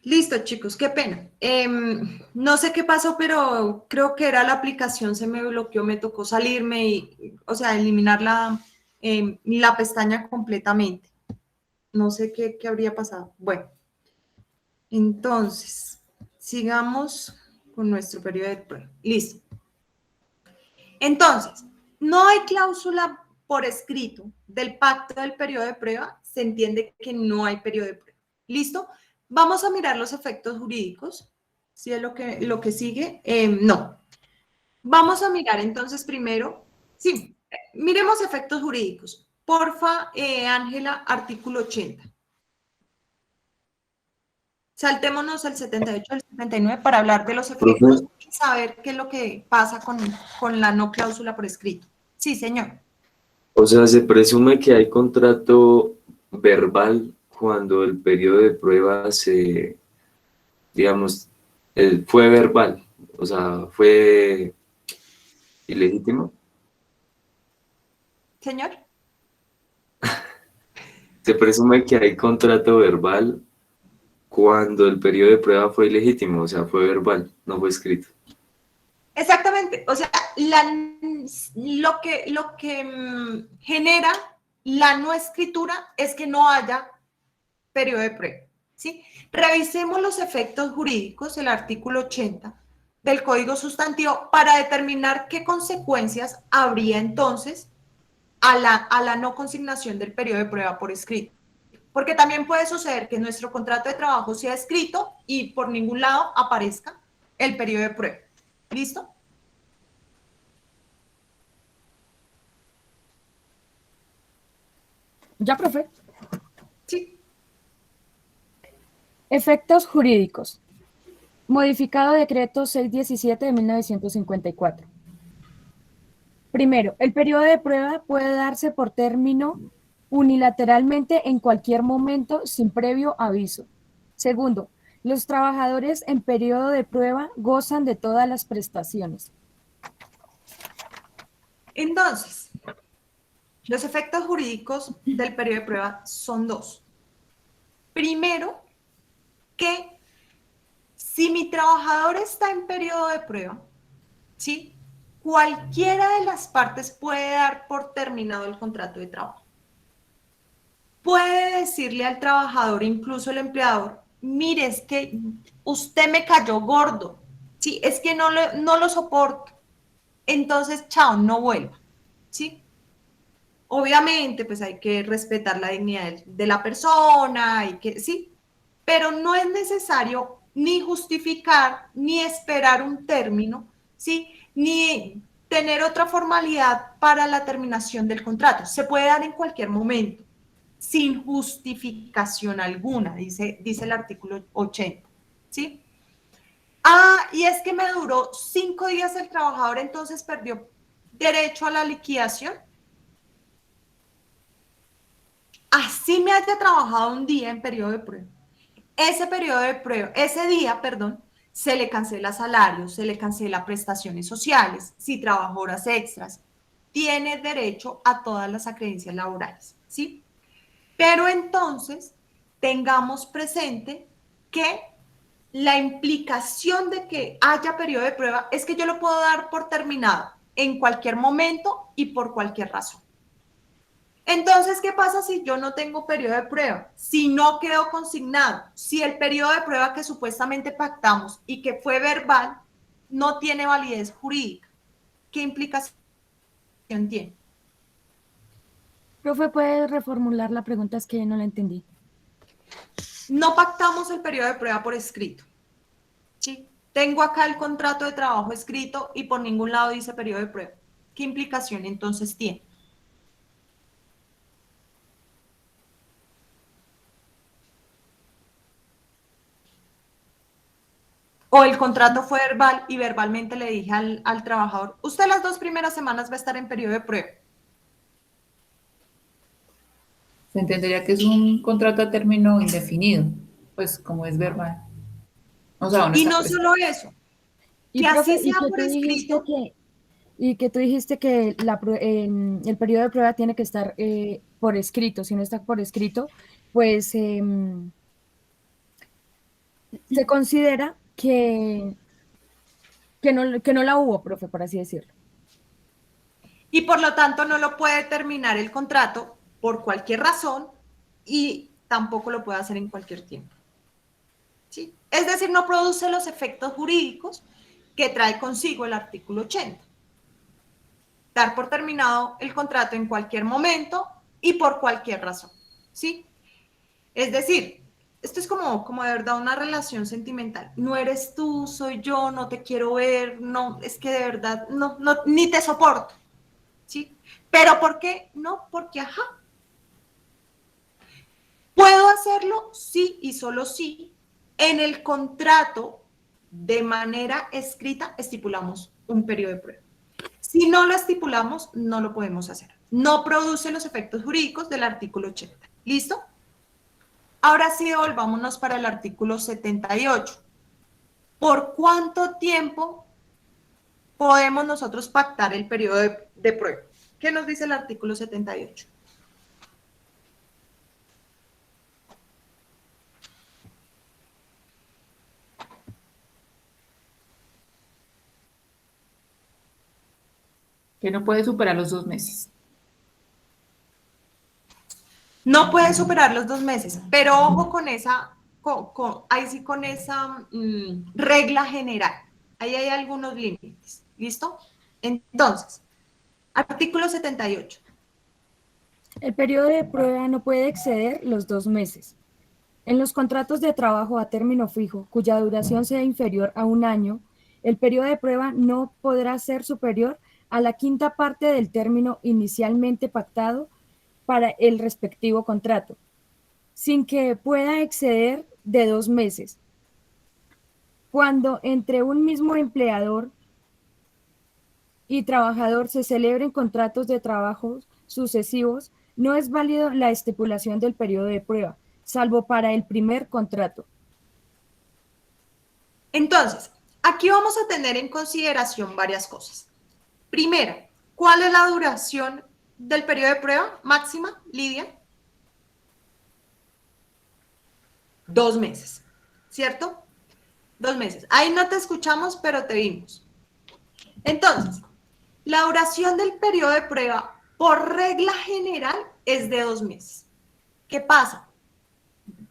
Listo, chicos, qué pena. No sé qué pasó, pero creo que era la aplicación, se me bloqueó, me tocó salirme y, o sea, eliminar la pestaña completamente. No sé qué habría pasado. Bueno, entonces, sigamos con nuestro periodo de prueba. Listo. Entonces, no hay cláusula por escrito del pacto del periodo de prueba, se entiende que no hay periodo de prueba. ¿Listo? Vamos a mirar los efectos jurídicos. ¿Sí es lo que sigue? No. Vamos a mirar entonces primero, sí, miremos efectos jurídicos. Porfa, Ángela, artículo 80. Saltémonos al 78 al 79 para hablar de los efectos
Profe,
y saber qué es lo que pasa con la no cláusula por escrito. Sí, señor.
o sea, se presume que hay contrato verbal cuando el periodo de prueba se, digamos, fue verbal, o sea, fue ilegítimo.
Señor.
Se presume que hay contrato verbal cuando el periodo de prueba fue ilegítimo, o sea, fue verbal, no fue escrito.
Exactamente. O sea, lo que genera la no escritura es que no haya periodo de prueba. ¿Sí? Revisemos los efectos jurídicos, el artículo 80 del Código Sustantivo, para determinar qué consecuencias habría entonces a la no consignación del periodo de prueba por escrito. Porque también puede suceder que nuestro contrato de trabajo sea escrito y por ningún lado aparezca el periodo de prueba. ¿Listo?
¿Ya, profe?
Sí.
Efectos jurídicos. Modificado decreto 617 de 1954. Primero, el periodo de prueba puede darse por término unilateralmente en cualquier momento sin previo aviso. Segundo, los trabajadores en periodo de prueba gozan de todas las prestaciones.
Entonces, los efectos jurídicos del periodo de prueba son dos. Primero, que si mi trabajador está en periodo de prueba, ¿sí? Cualquiera de las partes puede dar por terminado el contrato de trabajo. Puede decirle al trabajador, incluso el empleador, mire, es que usted me cayó gordo, ¿sí? Es que no lo soporto. Entonces, chao, no vuelva, ¿sí? Obviamente, pues hay que respetar la dignidad de la persona, sí, pero no es necesario ni justificar, ni esperar un término, ¿sí? Ni tener otra formalidad para la terminación del contrato. Se puede dar en cualquier momento, sin justificación alguna, dice el artículo 80, ¿sí? Y es que me duró 5 días el trabajador, entonces perdió derecho a la liquidación. Así me haya trabajado un día en periodo de prueba. Ese día, perdón, se le cancela salario, se le cancela prestaciones sociales, si trabajó horas extras, tiene derecho a todas las acreencias laborales, ¿sí? Pero entonces, tengamos presente que la implicación de que haya periodo de prueba es que yo lo puedo dar por terminado en cualquier momento y por cualquier razón. Entonces, ¿qué pasa si yo no tengo periodo de prueba? Si no quedó consignado, si el periodo de prueba que supuestamente pactamos y que fue verbal no tiene validez jurídica, ¿qué implicación tiene?
Profe, ¿puede reformular la pregunta? Es que no la entendí.
No pactamos el periodo de prueba por escrito, ¿sí? Tengo acá el contrato de trabajo escrito y por ningún lado dice periodo de prueba. ¿Qué implicación entonces tiene? O el contrato fue verbal y verbalmente le dije al trabajador, usted las 2 primeras semanas va a estar en periodo de prueba.
Se entendería que es un contrato a término indefinido, pues como es verbal. O sea, no
Y
está
no
por
solo
escrito.
eso,
Y
que
profe,
así sea por escrito,
tú dijiste que el periodo de prueba tiene que estar por escrito. Si no está por escrito, pues se considera que no la hubo, profe, por así decirlo.
y por lo tanto no lo puede terminar el contrato por cualquier razón y tampoco lo puede hacer en cualquier tiempo. ¿Sí? Es decir, no produce los efectos jurídicos que trae consigo el artículo 80. Dar por terminado el contrato en cualquier momento y por cualquier razón. ¿Sí? Es decir, esto es como de verdad una relación sentimental. No eres tú, soy yo, no te quiero ver, no, es que de verdad no, ni te soporto. ¿Sí? ¿Pero por qué? No, porque ajá. ¿Puedo hacerlo? Sí y solo sí. En el contrato, de manera escrita, estipulamos un periodo de prueba. Si no lo estipulamos, no lo podemos hacer. No produce los efectos jurídicos del artículo 80. ¿Listo? Ahora sí, volvámonos para el artículo 78. ¿Por cuánto tiempo podemos nosotros pactar el periodo de prueba? ¿Qué nos dice el artículo 78?
Que no puede superar los 2 meses.
No puede superar los 2 meses, pero ojo con esa, ahí sí con esa regla general. Ahí hay algunos límites. ¿Listo? Entonces, artículo 78.
El periodo de prueba no puede exceder los 2 meses. En los contratos de trabajo a término fijo, cuya duración sea inferior a 1 año, el periodo de prueba no podrá ser superior a la quinta parte del término inicialmente pactado para el respectivo contrato, sin que pueda exceder de 2 meses. Cuando entre un mismo empleador y trabajador se celebren contratos de trabajo sucesivos, no es válido la estipulación del periodo de prueba, salvo para el primer contrato.
Entonces, aquí vamos a tener en consideración varias cosas. Primera, ¿cuál es la duración del periodo de prueba máxima, Lidia? 2 meses, ¿cierto? 2 meses. Ahí no te escuchamos, pero te vimos. Entonces, la duración del periodo de prueba, por regla general, es de 2 meses. ¿Qué pasa?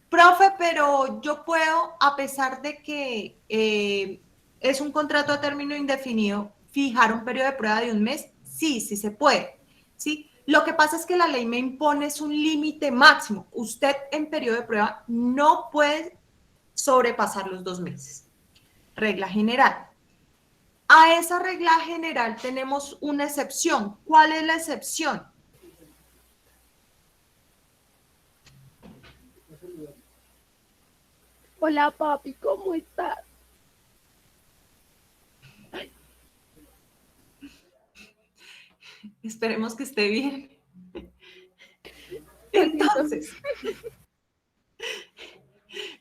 Profe, pero yo puedo, a pesar de que es un contrato a término indefinido, fijar un periodo de prueba de 1 mes. Sí, sí se puede. ¿Sí? Lo que pasa es que la ley me impone es un límite máximo. Usted en periodo de prueba no puede sobrepasar los 2 meses. Regla general. A esa regla general tenemos una excepción. ¿Cuál es la excepción?
Hola papi, ¿cómo estás?
Esperemos que esté bien.
Entonces,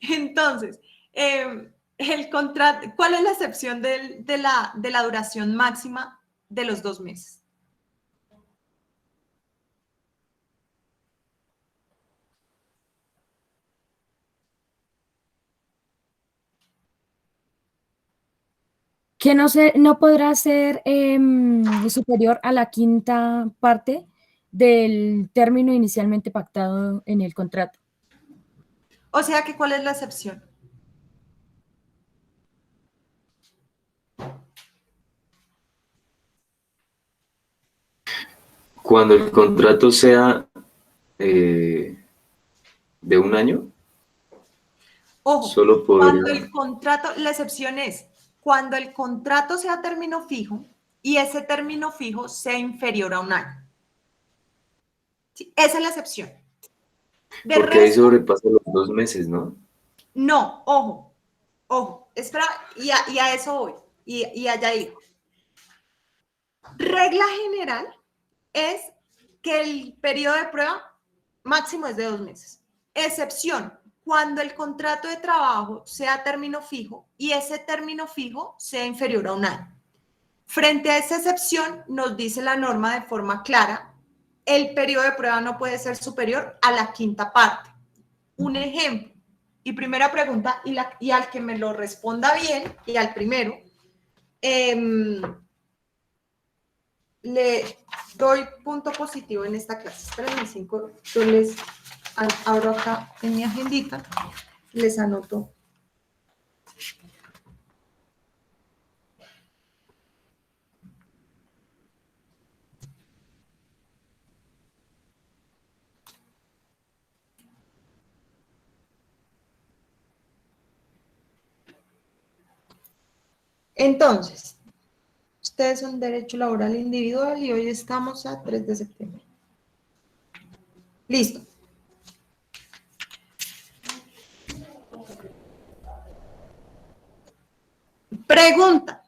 Entonces, el contrato, ¿cuál es la excepción de la duración máxima de los 2 meses?
Que no podrá ser superior a la quinta parte del término inicialmente pactado en el contrato.
O sea que, ¿cuál es la excepción?
Cuando el contrato sea de 1 año,
Ojo,
solo
cuando
podría...
el contrato, la excepción es cuando el contrato sea término fijo y ese término fijo sea inferior a 1 año. ¿Sí? Esa es la excepción. De
Porque ahí
resto,
sobrepasa los 2 meses, ¿no?
no, ojo, espera, y a eso voy, y allá digo. Regla general es que el periodo de prueba máximo es de 2 meses. Excepción, cuando el contrato de trabajo sea término fijo y ese término fijo sea inferior a 1 año. Frente a esa excepción, nos dice la norma de forma clara, el periodo de prueba no puede ser superior a la quinta parte. Un ejemplo, y primera pregunta, y al que me lo responda bien, y al primero, le doy punto positivo en esta clase. Espérenme 5, yo les abro acá en mi agendita, les anoto. Entonces, ustedes son derecho laboral individual y hoy estamos a 3 de septiembre. Listo. Pregunta.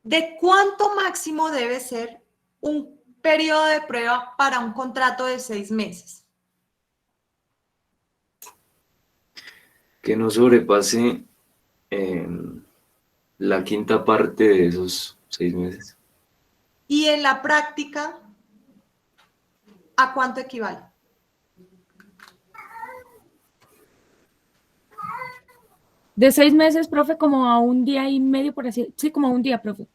¿De cuánto máximo debe ser un periodo de prueba para un contrato de 6 meses?
Que no sobrepase la quinta parte de esos 6 meses.
Y en la práctica, ¿a cuánto equivale?
De 6 meses, profe, como a 1 día y medio, por así, sí, como a 1 día, profe.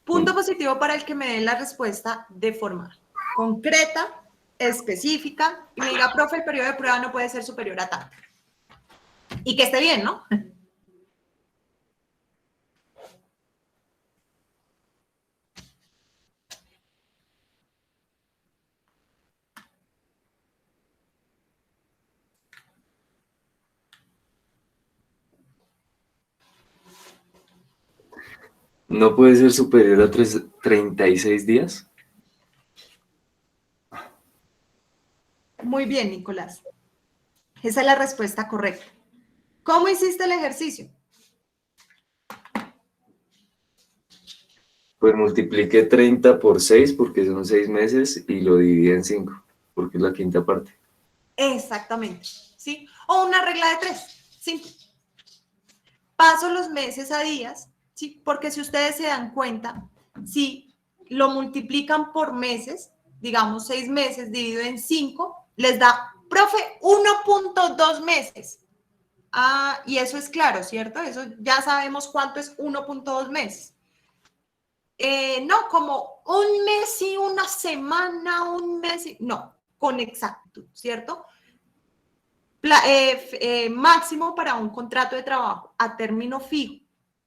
Punto positivo para el que me dé la respuesta de forma concreta, específica, y me diga, profe, el periodo de prueba no puede ser superior a tanto. Y que esté bien, ¿no?
¿No puede ser superior a 36 días?
Muy bien, Nicolás. Esa es la respuesta correcta. ¿Cómo hiciste el ejercicio?
Pues multipliqué 30 por 6 porque son 6 meses y lo dividí en 5 porque es la quinta parte.
Exactamente, ¿sí? O una regla de 3, simple. Paso los meses a días, ¿sí? Porque si ustedes se dan cuenta, si lo multiplican por meses, digamos 6 meses dividido en 5, les da, profe, 1.2 meses. Ah, y eso es claro, ¿cierto? Eso ya sabemos cuánto es 1.2 meses. No, como un mes y una semana, un mes y... No, con exactitud, ¿cierto? Máximo para un contrato de trabajo a término fijo,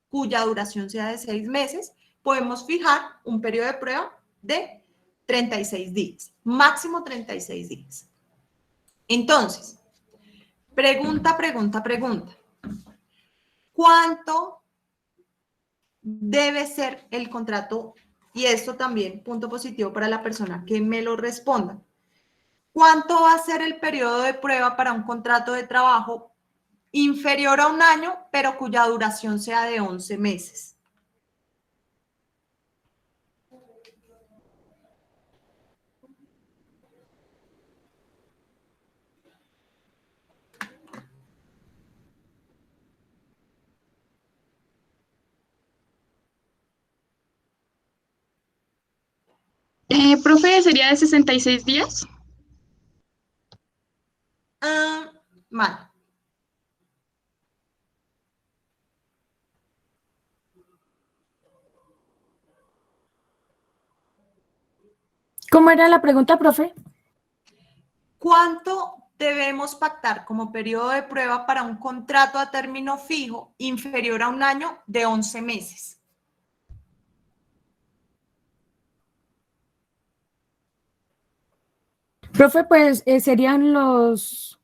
cuya duración sea de 6 meses, podemos fijar un periodo de prueba de 36 días, máximo 36 días. Entonces, pregunta. ¿Cuánto debe ser el contrato? Y esto también, punto positivo para la persona que me lo responda. ¿Cuánto va a ser el periodo de prueba para un contrato de trabajo inferior a un año, pero cuya duración sea de 11 meses?
Profe, ¿sería de 66 días?
Mal.
¿Cómo era la pregunta, profe?
¿Cuánto debemos pactar como periodo de prueba para un contrato a término fijo inferior a un año de 11 meses?
Profe, pues serían los...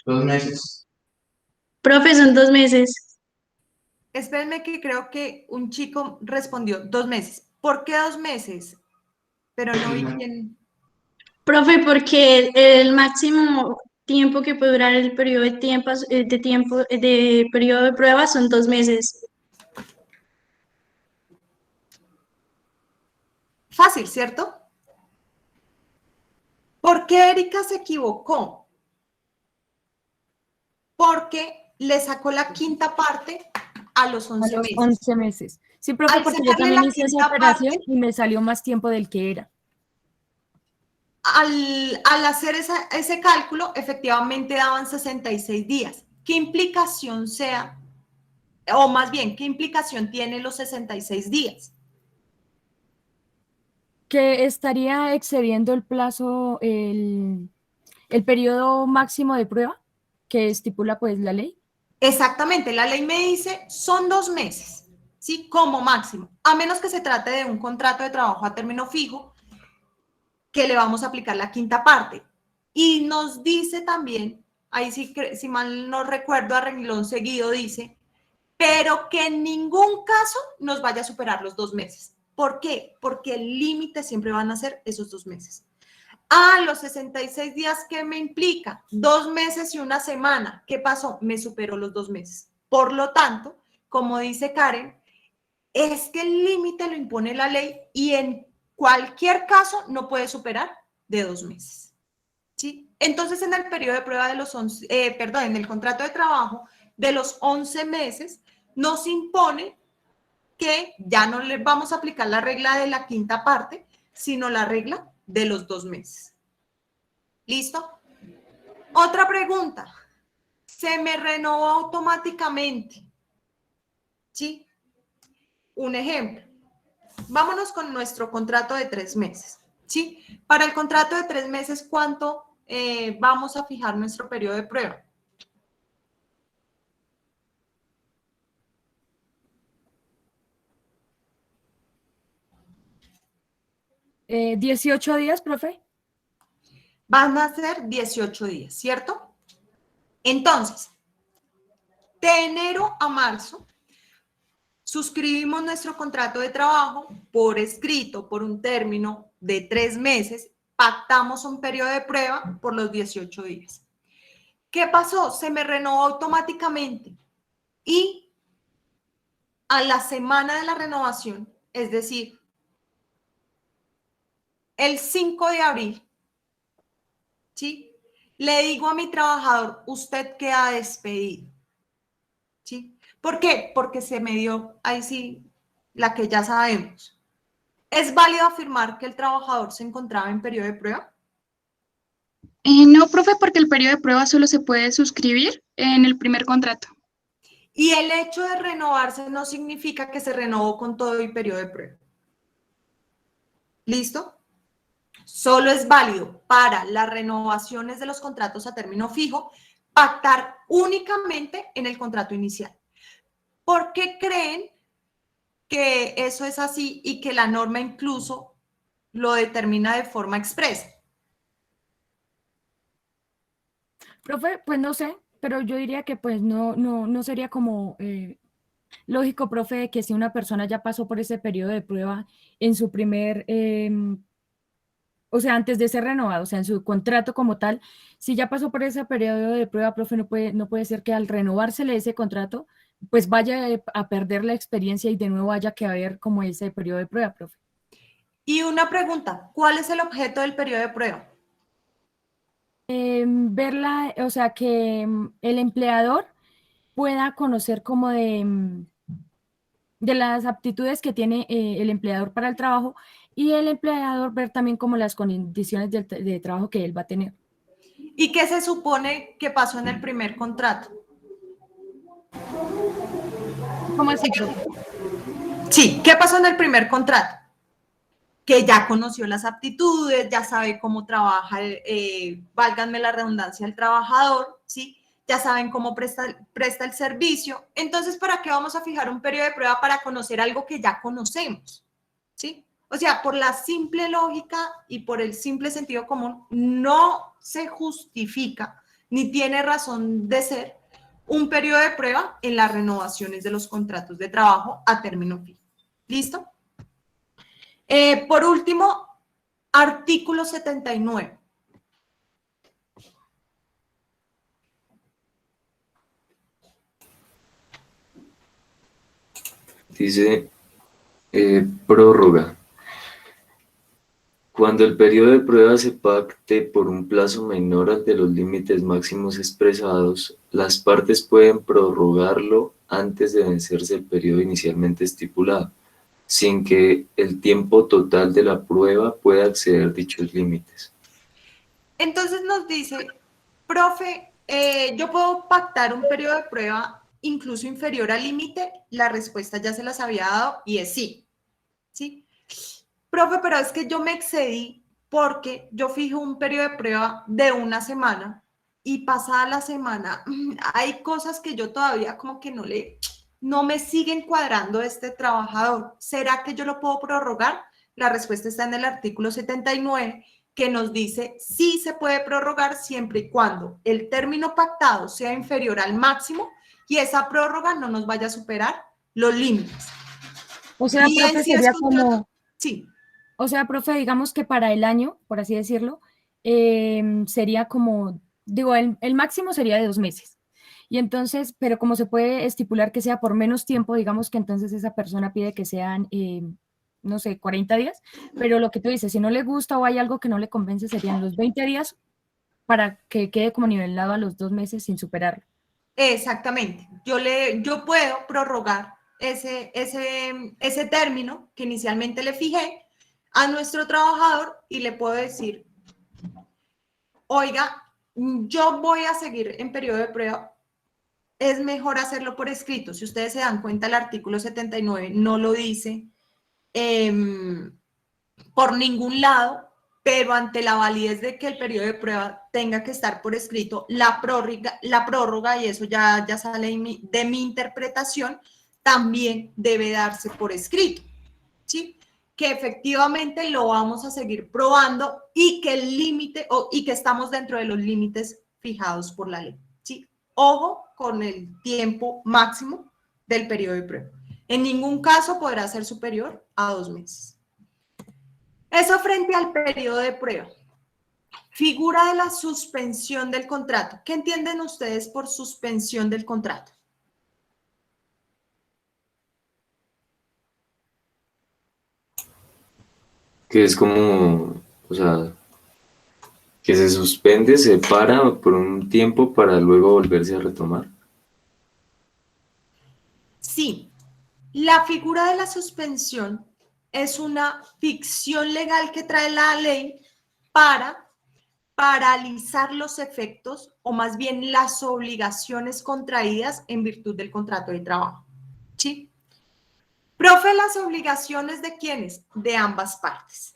Dos meses.
Profe, son 2 meses.
Espérenme que creo que un chico respondió 2 meses. ¿Por qué 2 meses? Pero no vi quién.
Profe, porque el máximo tiempo que puede durar el periodo de periodo de prueba son 2 meses.
Fácil, ¿cierto? ¿Por qué Erika se equivocó? Porque le sacó la quinta parte a los 11
A los
meses.
11 meses. Sí, profe,
Al
porque yo
sacarle
también
la
hice esa
quinta
operación
parte,
y me salió más tiempo del que era.
al hacer ese cálculo, efectivamente daban 66 días. ¿Qué implicación sea, o más bien, qué implicación tiene los 66 días?
Que estaría excediendo el plazo, el periodo máximo de prueba que estipula pues la ley.
Exactamente, la ley me dice son 2 meses, ¿sí? Como máximo, a menos que se trate de un contrato de trabajo a término fijo, que le vamos a aplicar la quinta parte. Y nos dice también, ahí sí, si mal no recuerdo, a renglón seguido dice, pero que en ningún caso nos vaya a superar los 2 meses. ¿Por qué? Porque el límite siempre van a ser esos 2 meses. Los 66 días, ¿qué me implica? 2 meses y una semana. ¿Qué pasó? Me superó los 2 meses. Por lo tanto, como dice Karen, es que el límite lo impone la ley y en cualquier caso no puede superar de 2 meses. ¿Sí? Entonces, en el periodo de prueba de los 11, en el contrato de trabajo de los 11 meses, nos impone que ya no le vamos a aplicar la regla de la quinta parte, sino la regla de los 2 meses. ¿Listo? Otra pregunta. ¿Se me renovó automáticamente? ¿Sí? Un ejemplo. Vámonos con nuestro contrato de 3 meses. ¿Sí? Para el contrato de 3 meses, ¿cuánto vamos a fijar nuestro periodo de prueba?
¿18 días, profe?
Van a ser 18 días, ¿cierto? Entonces, de enero a marzo, suscribimos nuestro contrato de trabajo por escrito, por un término de 3 meses, pactamos un periodo de prueba por los 18 días. ¿Qué pasó? Se me renovó automáticamente y a la semana de la renovación, es decir, el 5 de abril, ¿sí? Le digo a mi trabajador, usted queda despedido, ¿sí? ¿Por qué? Porque se me dio, ahí sí, la que ya sabemos. ¿Es válido afirmar que el trabajador se encontraba en periodo de prueba?
No, profe, porque el periodo de prueba solo se puede suscribir en el primer contrato.
Y el hecho de renovarse no significa que se renovó con todo el periodo de prueba. ¿Listo? Solo es válido para las renovaciones de los contratos a término fijo pactar únicamente en el contrato inicial. ¿Por qué creen que eso es así y que la norma incluso lo determina de forma expresa?
Profe, pues no sé, pero yo diría que pues no sería como lógico, profe, de que si una persona ya pasó por ese periodo de prueba en su primer, o sea, antes de ser renovado, o sea, en su contrato como tal, si ya pasó por ese periodo de prueba, profe, no puede ser que al renovársele ese contrato, pues vaya a perder la experiencia y de nuevo haya que haber como ese periodo de prueba, profe.
Y una pregunta, ¿cuál es el objeto del periodo de prueba?
Verla, o sea, que el empleador pueda conocer como de las aptitudes que tiene el empleador para el trabajo y el empleador ver también como las condiciones de trabajo que él va a tener.
¿Y qué se supone que pasó en el primer contrato?
¿Cómo así, profe?
Sí, ¿qué pasó en el primer contrato? Que ya conoció las aptitudes, ya sabe cómo trabaja, válganme la redundancia, el trabajador, ¿sí? Ya saben cómo presta el servicio. Entonces, ¿para qué vamos a fijar un periodo de prueba para conocer algo que ya conocemos? ¿Sí? O sea, por la simple lógica y por el simple sentido común, no se justifica ni tiene razón de ser un periodo de prueba en las renovaciones de los contratos de trabajo a término fijo. ¿Listo? Por último, artículo 79.
Dice prórroga. Cuando el periodo de prueba se pacte por un plazo menor al de los límites máximos expresados, las partes pueden prorrogarlo antes de vencerse el periodo inicialmente estipulado, sin que el tiempo total de la prueba pueda exceder dichos límites.
Entonces nos dice, profe, ¿yo puedo pactar un periodo de prueba incluso inferior al límite? La respuesta ya se las había dado y es sí. ¿Sí? Profe, pero es que yo me excedí porque yo fijo un periodo de prueba de una semana y pasada la semana hay cosas que yo todavía como que no me siguen cuadrando este trabajador. ¿Será que yo lo puedo prorrogar? La respuesta está en el artículo 79 que nos dice sí se puede prorrogar siempre y cuando el término pactado sea inferior al máximo y esa prórroga no nos vaya a superar los límites.
O sea,
Bien,
profe,
si es
sería
contrato,
como,
sí.
o sea, profe, digamos que para el año, por así decirlo, sería como, digo, el máximo sería de 2 meses. Y entonces, pero como se puede estipular que sea por menos tiempo, digamos que entonces esa persona pide que sean, no sé, 40 días, pero lo que tú dices, si no le gusta o hay algo que no le convence, serían los 20 días para que quede como nivelado a los 2 meses sin superarlo.
Exactamente. Yo puedo prorrogar ese término que inicialmente le fijé a nuestro trabajador y le puedo decir, oiga, yo voy a seguir en periodo de prueba, es mejor hacerlo por escrito. Si ustedes se dan cuenta, el artículo 79 no lo dice por ningún lado, pero ante la validez de que el periodo de prueba tenga que estar por escrito, la prórroga y eso ya sale de mi interpretación, también debe darse por escrito, ¿sí? Que efectivamente lo vamos a seguir probando y que el límite, y que estamos dentro de los límites fijados por la ley, ¿sí? Ojo con el tiempo máximo del periodo de prueba. En ningún caso podrá ser superior a 2 meses. Eso frente al periodo de prueba. Figura de la suspensión del contrato. ¿Qué entienden ustedes por suspensión del contrato?
Que es como, o sea, que se suspende, se para por un tiempo para luego volverse a retomar.
Sí, la figura de la suspensión es una ficción legal que trae la ley para paralizar los efectos o más bien las obligaciones contraídas en virtud del contrato de trabajo. ¿Sí? Profe, las obligaciones de quiénes? De ambas partes.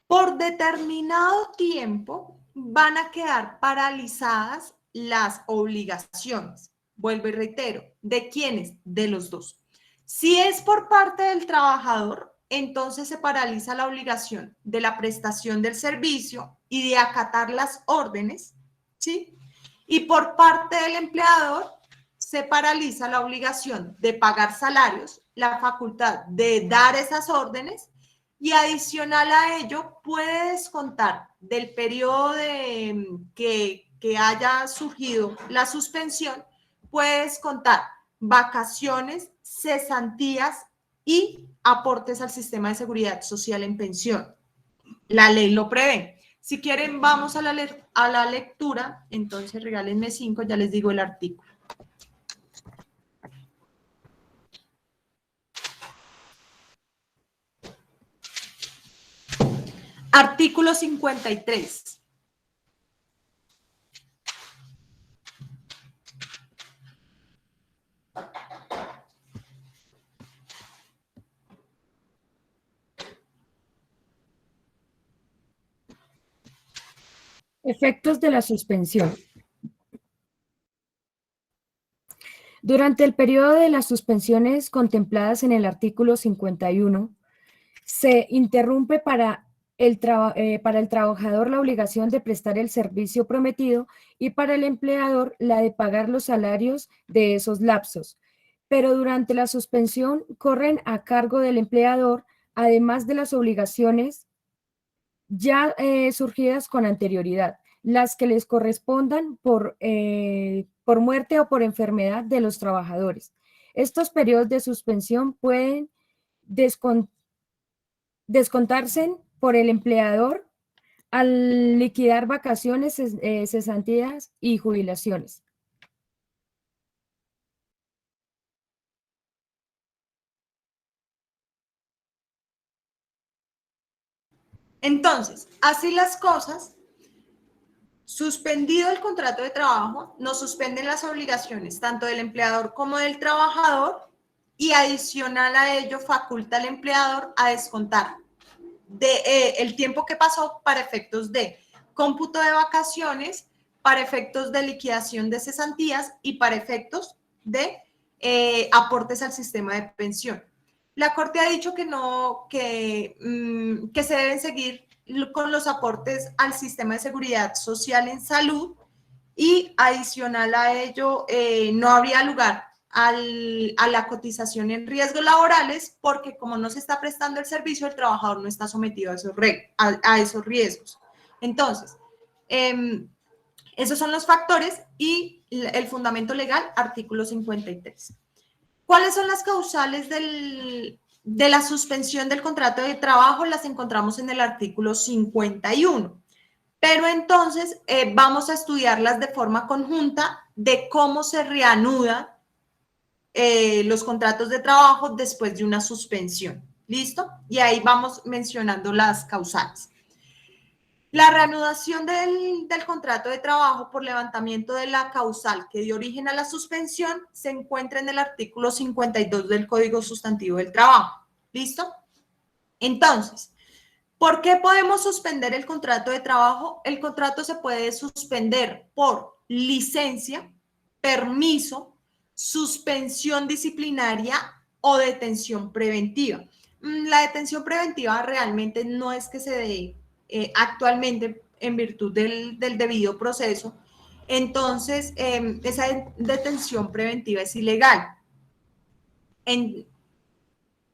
Por determinado tiempo van a quedar paralizadas las obligaciones. Vuelvo y reitero, ¿de quiénes? De los dos. Si es por parte del trabajador, entonces se paraliza la obligación de la prestación del servicio y de acatar las órdenes, ¿sí? Y por parte del empleador, se paraliza la obligación de pagar salarios, la facultad de dar esas órdenes y adicional a ello puede descontar del periodo que haya surgido la suspensión, puede descontar vacaciones, cesantías y aportes al sistema de seguridad social en pensión. La ley lo prevé. Si quieren, vamos a la lectura. Entonces, regálenme 5, ya les digo el artículo. Artículo 53.
Efectos de la suspensión. Durante el periodo de las suspensiones contempladas en el artículo 51, se interrumpe para el trabajador la obligación de prestar el servicio prometido y para el empleador la de pagar los salarios de esos lapsos. Pero durante la suspensión corren a cargo del empleador, además de las obligaciones ya surgidas con anterioridad, las que les correspondan por muerte o por enfermedad de los trabajadores. Estos periodos de suspensión pueden descontarse por el empleador al liquidar vacaciones, cesantías y jubilaciones.
Entonces, así las cosas, suspendido el contrato de trabajo, nos suspenden las obligaciones tanto del empleador como del trabajador y adicional a ello faculta al empleador a descontar el tiempo que pasó para efectos de cómputo de vacaciones, para efectos de liquidación de cesantías y para efectos de aportes al sistema de pensión. La Corte ha dicho que no, que se deben seguir con los aportes al sistema de seguridad social en salud y adicional a ello no habría lugar a la cotización en riesgos laborales porque como no se está prestando el servicio, el trabajador no está sometido a esos riesgos. Entonces, esos son los factores y el fundamento legal, artículo 53. ¿Cuáles son las causales de la suspensión del contrato de trabajo? Las encontramos en el artículo 51. Pero entonces vamos a estudiarlas de forma conjunta de cómo se reanuda los contratos de trabajo después de una suspensión. ¿Listo? Y ahí vamos mencionando las causales. La reanudación del contrato de trabajo por levantamiento de la causal que dio origen a la suspensión se encuentra en el artículo 52 del Código Sustantivo del Trabajo. ¿Listo? Entonces, ¿por qué podemos suspender el contrato de trabajo? El contrato se puede suspender por licencia, permiso, suspensión disciplinaria o detención preventiva. La detención preventiva realmente no es que se dé actualmente en virtud del debido proceso. Entonces, esa detención preventiva es ilegal.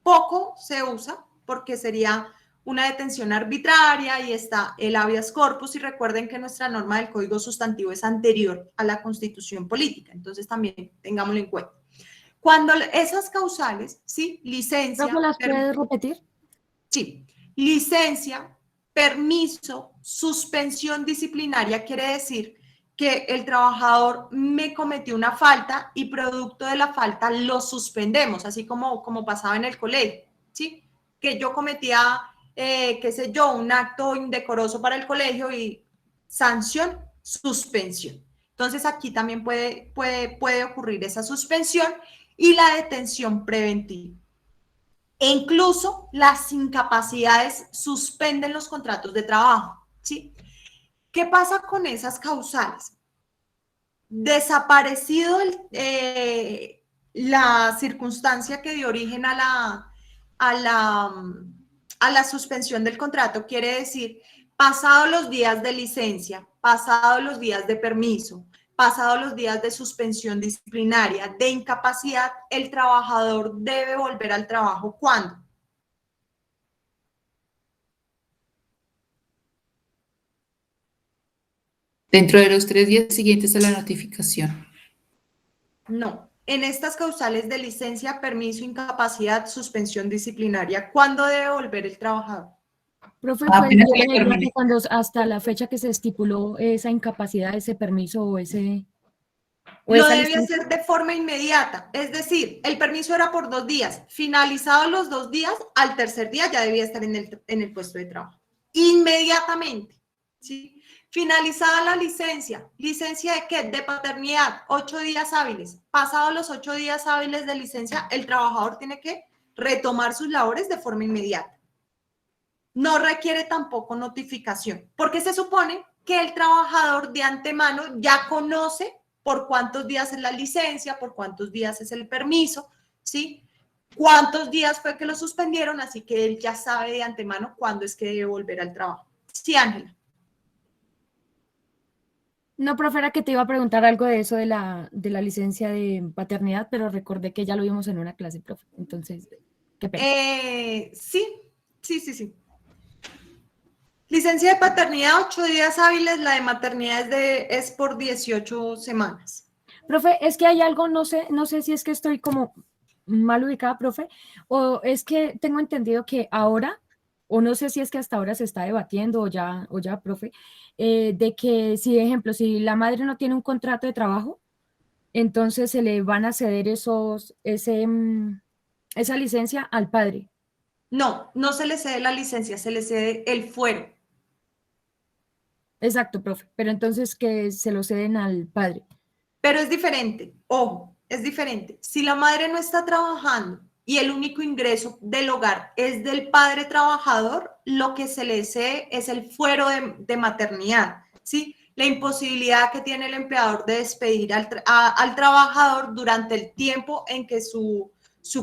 Poco se usa porque sería una detención arbitraria y está el habeas corpus y recuerden que nuestra norma del Código Sustantivo es anterior a la Constitución Política, entonces también tengámoslo en cuenta. Cuando esas causales, ¿sí? Licencia...
¿No las puedes repetir?
Sí. Licencia, permiso, suspensión disciplinaria quiere decir que el trabajador me cometió una falta y producto de la falta lo suspendemos, así como pasaba en el colegio, ¿sí? Que yo cometía, qué sé yo, un acto indecoroso para el colegio y sanción, suspensión. Entonces aquí también puede ocurrir esa suspensión y la detención preventiva. E incluso las incapacidades suspenden los contratos de trabajo, ¿sí? ¿Qué pasa con esas causales? Desaparecido la circunstancia que dio origen a la suspensión del contrato, quiere decir, pasados los días de licencia, pasados los días de permiso, pasados los días de suspensión disciplinaria, de incapacidad, el trabajador debe volver al trabajo. ¿Cuándo?
Dentro de los 3 días siguientes a la notificación.
No. En estas causales de licencia, permiso, incapacidad, suspensión disciplinaria, ¿cuándo debe volver el trabajador?
Profe, pues
Apenas
yo
se le
creería
termine.
que cuando hasta la fecha que se estipuló esa incapacidad, ese permiso o
Lo
esa
debe
licencia.
hacer de forma inmediata, es decir, el permiso era por 2 días, finalizados los 2 días, al tercer día ya debía estar en el puesto de trabajo, inmediatamente, ¿sí? Finalizada la licencia, ¿licencia de qué? De paternidad, 8 días hábiles, pasados los 8 días hábiles de licencia, el trabajador tiene que retomar sus labores de forma inmediata. No requiere tampoco notificación, porque se supone que el trabajador de antemano ya conoce por cuántos días es la licencia, por cuántos días es el permiso, ¿sí? Cuántos días fue que lo suspendieron, así que él ya sabe de antemano cuándo es que debe volver al trabajo. Sí, Ángela.
No, profe, era que te iba a preguntar algo de eso de la licencia de paternidad, pero recordé que ya lo vimos en una clase, profe. Entonces, qué pena.
Sí. Licencia de paternidad, 8 días hábiles, la de maternidad es por 18 semanas.
Profe, es que hay algo, no sé si es que estoy como mal ubicada, profe, o es que tengo entendido que ahora, o no sé si es que hasta ahora se está debatiendo o ya, profe, de que si, ejemplo, si la madre no tiene un contrato de trabajo, entonces se le van a ceder esa licencia al padre.
No se le cede la licencia, se le cede el fuero.
Exacto, profe, pero entonces que se lo ceden al padre.
Pero es diferente, ojo, es diferente. Si la madre no está trabajando y el único ingreso del hogar es del padre trabajador, lo que se le cede es el fuero de maternidad, ¿sí? La imposibilidad que tiene el empleador de despedir al trabajador durante el tiempo en que su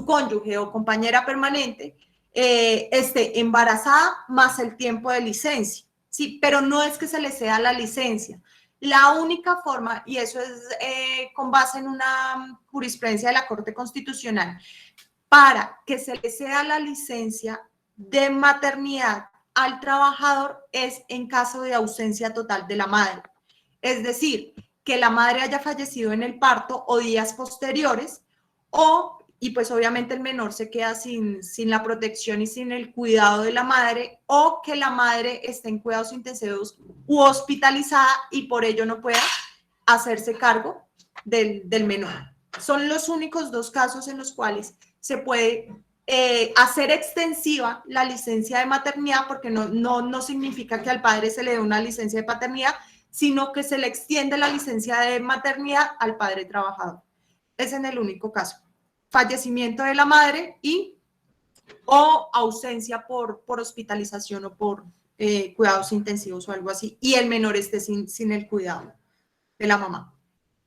cónyuge o compañera permanente esté embarazada más el tiempo de licencia, ¿sí? Pero no es que se le ceda la licencia. La única forma, y eso es con base en una jurisprudencia de la Corte Constitucional, para que se le ceda la licencia de maternidad al trabajador es en caso de ausencia total de la madre. Es decir, que la madre haya fallecido en el parto o días posteriores, y pues obviamente el menor se queda sin la protección y sin el cuidado de la madre, o que la madre esté en cuidados intensivos u hospitalizada y por ello no pueda hacerse cargo del menor. Son los únicos 2 casos en los cuales se puede hacer extensiva la licencia de maternidad, porque no significa que al padre se le dé una licencia de paternidad, sino que se le extiende la licencia de maternidad al padre trabajador. Es en el único caso. Fallecimiento de la madre o ausencia por hospitalización o por cuidados intensivos o algo así, y el menor esté sin el cuidado de la mamá.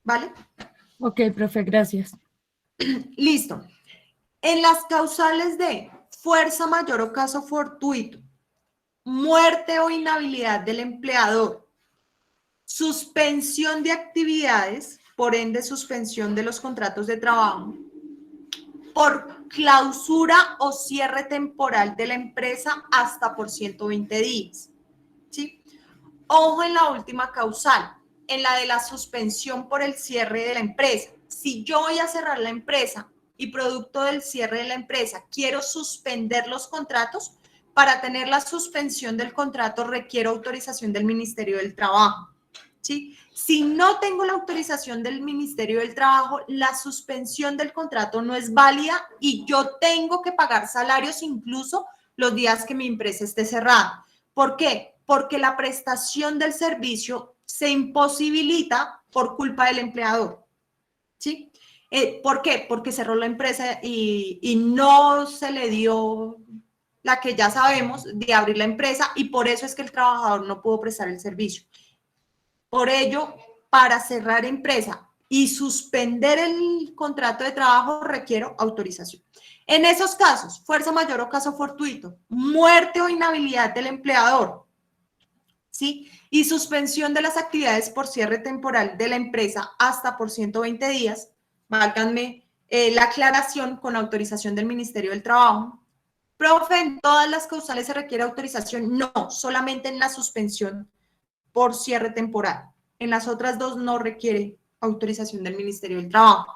¿Vale?
Ok, profe, gracias.
Listo. En las causales de fuerza mayor o caso fortuito, muerte o inhabilidad del empleador, suspensión de actividades, por ende suspensión de los contratos de trabajo, por clausura o cierre temporal de la empresa hasta por 120 días. ¿Sí? Ojo en la última causal, en la de la suspensión por el cierre de la empresa. Si yo voy a cerrar la empresa y producto del cierre de la empresa quiero suspender los contratos, para tener la suspensión del contrato requiero autorización del Ministerio del Trabajo, ¿sí? Si no tengo la autorización del Ministerio del Trabajo, la suspensión del contrato no es válida y yo tengo que pagar salarios incluso los días que mi empresa esté cerrada. ¿Por qué? Porque la prestación del servicio se imposibilita por culpa del empleador, ¿sí? ¿Por qué? Porque cerró la empresa y no se le dio la que ya sabemos de abrir la empresa y por eso es que el trabajador no pudo prestar el servicio. Por ello, para cerrar empresa y suspender el contrato de trabajo requiero autorización. En esos casos, fuerza mayor o caso fortuito, muerte o inhabilidad del empleador, ¿sí? Y suspensión de las actividades por cierre temporal de la empresa hasta por 120 días, válganme la aclaración con autorización del Ministerio del Trabajo. Profe, ¿en todas las causales se requiere autorización? No, solamente en la suspensión por cierre temporal. En las otras dos no requiere autorización del Ministerio del Trabajo.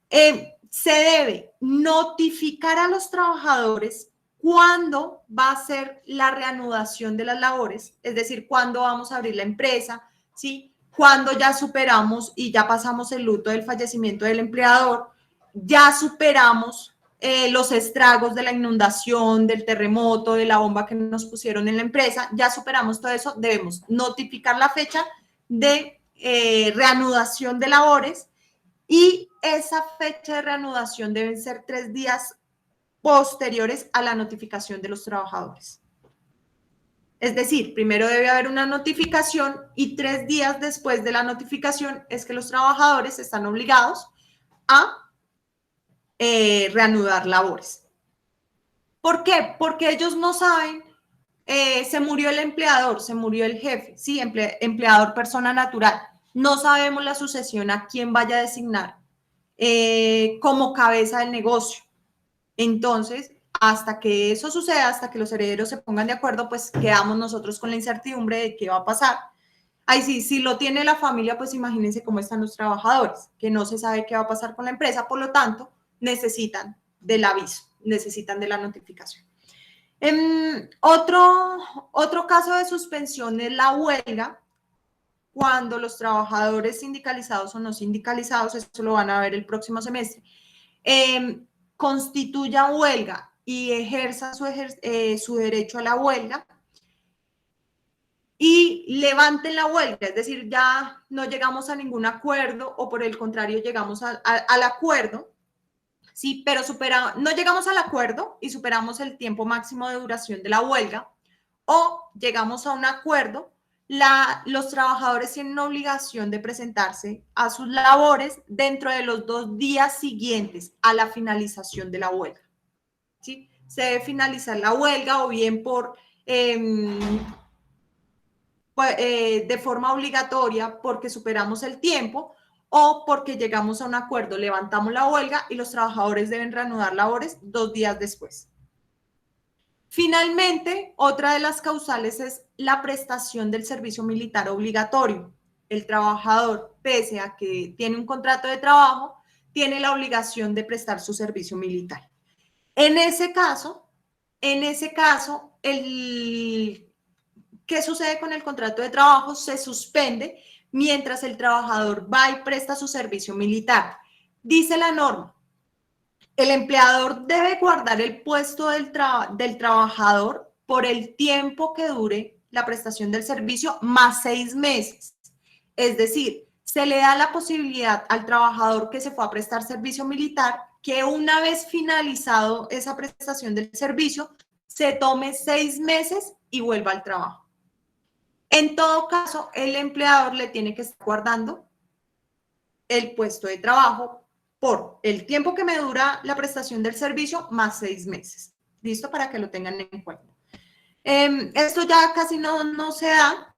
Se debe notificar a los trabajadores cuándo va a ser la reanudación de las labores, es decir, cuándo vamos a abrir la empresa, ¿sí? Cuando ya superamos y ya pasamos el luto del fallecimiento del empleador, ya superamos los estragos de la inundación, del terremoto, de la bomba que nos pusieron en la empresa, ya superamos todo eso, debemos notificar la fecha de reanudación de labores y esa fecha de reanudación deben ser 3 días posteriores a la notificación de los trabajadores. Es decir, primero debe haber una notificación y 3 días después de la notificación es que los trabajadores están obligados a reanudar labores. ¿Por qué? Porque ellos no saben, se murió el empleador, se murió el jefe, sí, empleador persona natural. No sabemos la sucesión a quién vaya a designar como cabeza del negocio. Entonces, hasta que eso suceda, hasta que los herederos se pongan de acuerdo, pues quedamos nosotros con la incertidumbre de qué va a pasar. Ahí sí, si lo tiene la familia, pues imagínense cómo están los trabajadores, que no se sabe qué va a pasar con la empresa, por lo tanto, necesitan del aviso, necesitan de la notificación. Otro caso de suspensión es la huelga, cuando los trabajadores sindicalizados o no sindicalizados, esto lo van a ver el próximo semestre, constituya huelga y ejerza su derecho a la huelga y levanten la huelga, es decir, ya no llegamos a ningún acuerdo o por el contrario llegamos al acuerdo, sí, pero no llegamos al acuerdo y superamos el tiempo máximo de duración de la huelga o llegamos a un acuerdo, los trabajadores tienen obligación de presentarse a sus labores dentro de los 2 días siguientes a la finalización de la huelga, ¿sí? Se debe finalizar la huelga o bien de forma obligatoria porque superamos el tiempo o porque llegamos a un acuerdo, levantamos la huelga y los trabajadores deben reanudar labores 2 días después. Finalmente, otra de las causales es la prestación del servicio militar obligatorio. El trabajador, pese a que tiene un contrato de trabajo, tiene la obligación de prestar su servicio militar. En ese caso, ¿qué sucede con el contrato de trabajo? Se suspende mientras el trabajador va y presta su servicio militar. Dice la norma, el empleador debe guardar el puesto del trabajador por el tiempo que dure la prestación del servicio más 6 meses. Es decir, se le da la posibilidad al trabajador que se fue a prestar servicio militar que una vez finalizado esa prestación del servicio, se tome 6 meses y vuelva al trabajo. En todo caso, el empleador le tiene que estar guardando el puesto de trabajo por el tiempo que me dura la prestación del servicio más 6 meses. ¿Listo? Para que lo tengan en cuenta. Esto ya casi no se da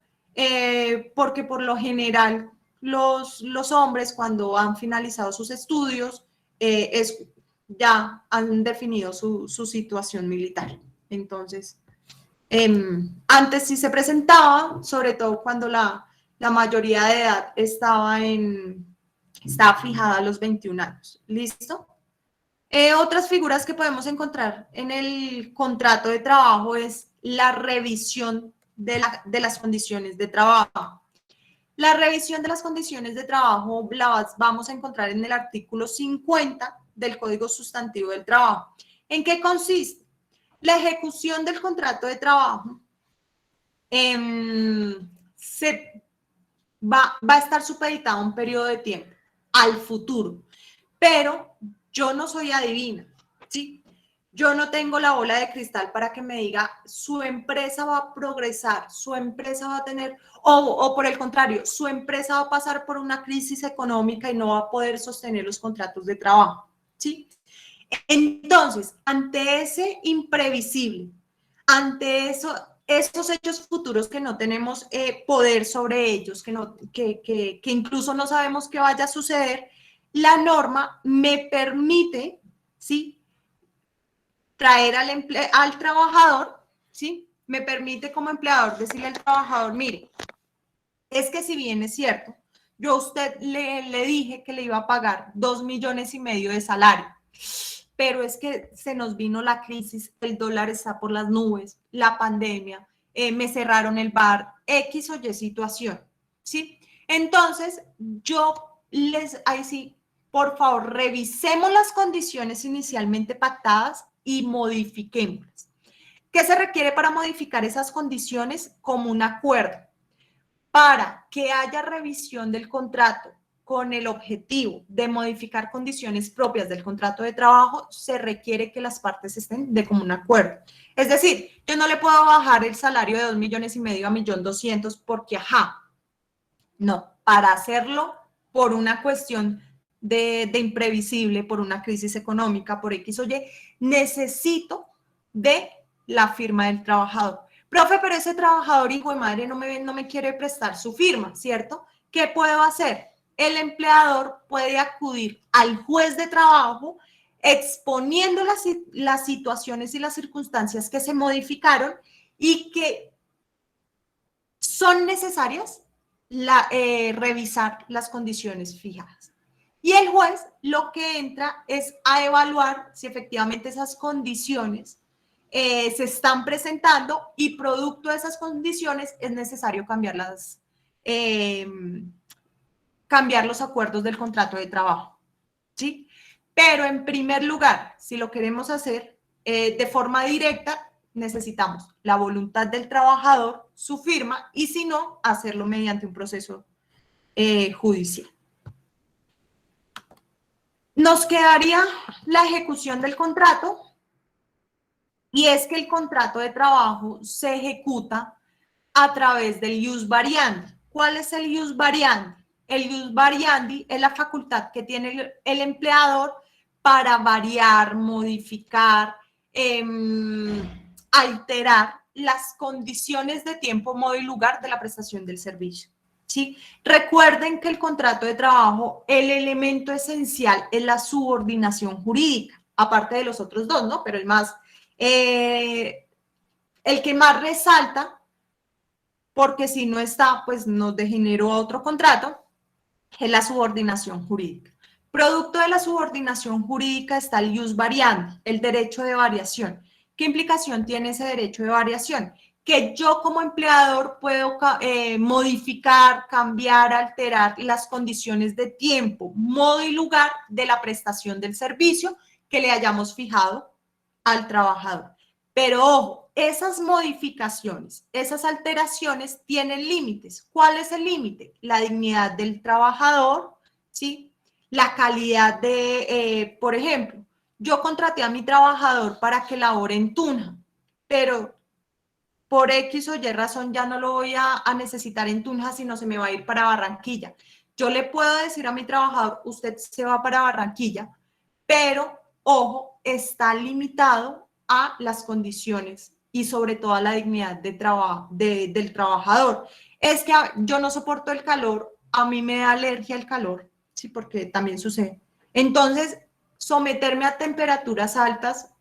porque por lo general los hombres cuando han finalizado sus estudios ya han definido su situación militar. Entonces, antes sí se presentaba, sobre todo cuando la mayoría de edad estaba fijada a los 21 años. ¿Listo? Otras figuras que podemos encontrar en el contrato de trabajo es la revisión de las condiciones de trabajo. La revisión de las condiciones de trabajo la vamos a encontrar en el artículo 50 del Código Sustantivo del Trabajo. ¿En qué consiste? La ejecución del contrato de trabajo va a estar supeditada a un periodo de tiempo, al futuro, pero yo no soy adivina, ¿sí? Yo no tengo la bola de cristal para que me diga su empresa va a progresar, su empresa va a tener, o por el contrario, su empresa va a pasar por una crisis económica y no va a poder sostener los contratos de trabajo, ¿sí? Entonces, ante ese imprevisible, ante esos hechos futuros que no tenemos poder sobre ellos, que incluso no sabemos qué vaya a suceder, la norma me permite, ¿sí?, traer al trabajador, ¿sí? Me permite como empleador decirle al trabajador, mire, es que si bien es cierto, yo a usted le dije que le iba a pagar 2,5 millones de salario, pero es que se nos vino la crisis, el dólar está por las nubes, la pandemia, me cerraron el bar, X o Y situación, ¿sí? Entonces, ahí sí, por favor, revisemos las condiciones inicialmente pactadas y modifiquémoslas. ¿Qué se requiere para modificar esas condiciones? Como un acuerdo. Para que haya revisión del contrato con el objetivo de modificar condiciones propias del contrato de trabajo, se requiere que las partes estén de común acuerdo. Es decir, yo no le puedo bajar el salario de 2,5 millones a 1,200,000 porque, no, para hacerlo por una cuestión de imprevisible, por una crisis económica, por X o Y, necesito de la firma del trabajador. Profe, pero ese trabajador, hijo de madre, no me quiere prestar su firma, ¿cierto? ¿Qué puedo hacer? El empleador puede acudir al juez de trabajo exponiendo las situaciones y las circunstancias que se modificaron y que son necesarias revisar las condiciones fijadas. Y el juez lo que entra es a evaluar si efectivamente esas condiciones se están presentando y producto de esas condiciones es necesario cambiar los acuerdos del contrato de trabajo, ¿sí? Pero en primer lugar, si lo queremos hacer de forma directa, necesitamos la voluntad del trabajador, su firma, y si no, hacerlo mediante un proceso judicial. Nos quedaría la ejecución del contrato, y es que el contrato de trabajo se ejecuta a través del ius variandi. ¿Cuál es el ius variandi? El ius variandi es la facultad que tiene el empleador para variar, modificar, alterar las condiciones de tiempo, modo y lugar de la prestación del servicio, ¿sí? Recuerden que el contrato de trabajo, el elemento esencial es la subordinación jurídica, aparte de los otros dos, ¿no? Pero el que más resalta, porque si no está, pues nos degeneró otro contrato, es la subordinación jurídica. Producto de la subordinación jurídica está el ius variandi, el derecho de variación. ¿Qué implicación tiene ese derecho de variación? Que yo como empleador puedo modificar, cambiar, alterar las condiciones de tiempo, modo y lugar de la prestación del servicio que le hayamos fijado al trabajador. Pero ojo, esas modificaciones, esas alteraciones tienen límites. ¿Cuál es el límite? La dignidad del trabajador, ¿sí? La calidad por ejemplo, yo contraté a mi trabajador para que labore en Tunja, pero por X o Y razón ya no lo voy a necesitar en Tunja, sino se me va a ir para Barranquilla. Yo le puedo decir a mi trabajador, usted se va para Barranquilla, pero, ojo, está limitado a las condiciones y sobre todo a la dignidad del trabajador. Es que yo no soporto el calor, a mí me da alergia al calor, sí, porque también sucede. Entonces, someterme a temperaturas altas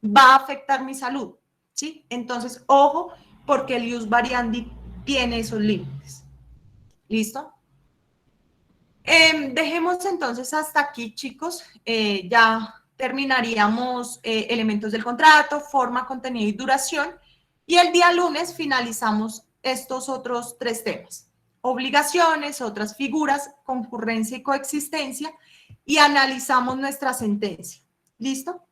va a afectar mi salud, ¿sí? Entonces, ojo, porque el ius variandi tiene esos límites. ¿Listo? Dejemos entonces hasta aquí, chicos. Ya terminaríamos elementos del contrato, forma, contenido y duración. Y el día lunes finalizamos estos otros 3 temas. Obligaciones, otras figuras, concurrencia y coexistencia, y analizamos nuestra sentencia. ¿Listo?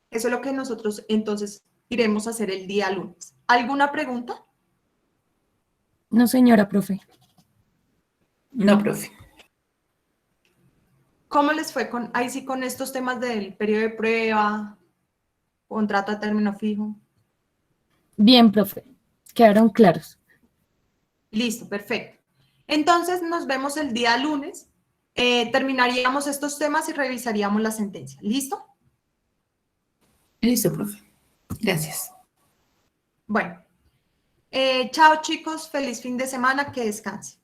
Eso es lo que nosotros entonces iremos a hacer el día lunes. ¿Alguna pregunta?
No, señora profe.
No, profe.
¿Cómo les fue ahí sí con estos temas del periodo de prueba, contrato a término fijo?
Bien, profe. Quedaron claros.
Listo, perfecto. Entonces nos vemos el día lunes. Terminaríamos estos temas y revisaríamos la sentencia. ¿Listo?
Listo, profe. Gracias.
Bueno. Chao, chicos. Feliz fin de semana. Que descansen.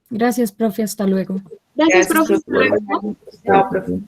Gracias, profe. Hasta luego.
Gracias, profe.
Chao, profe.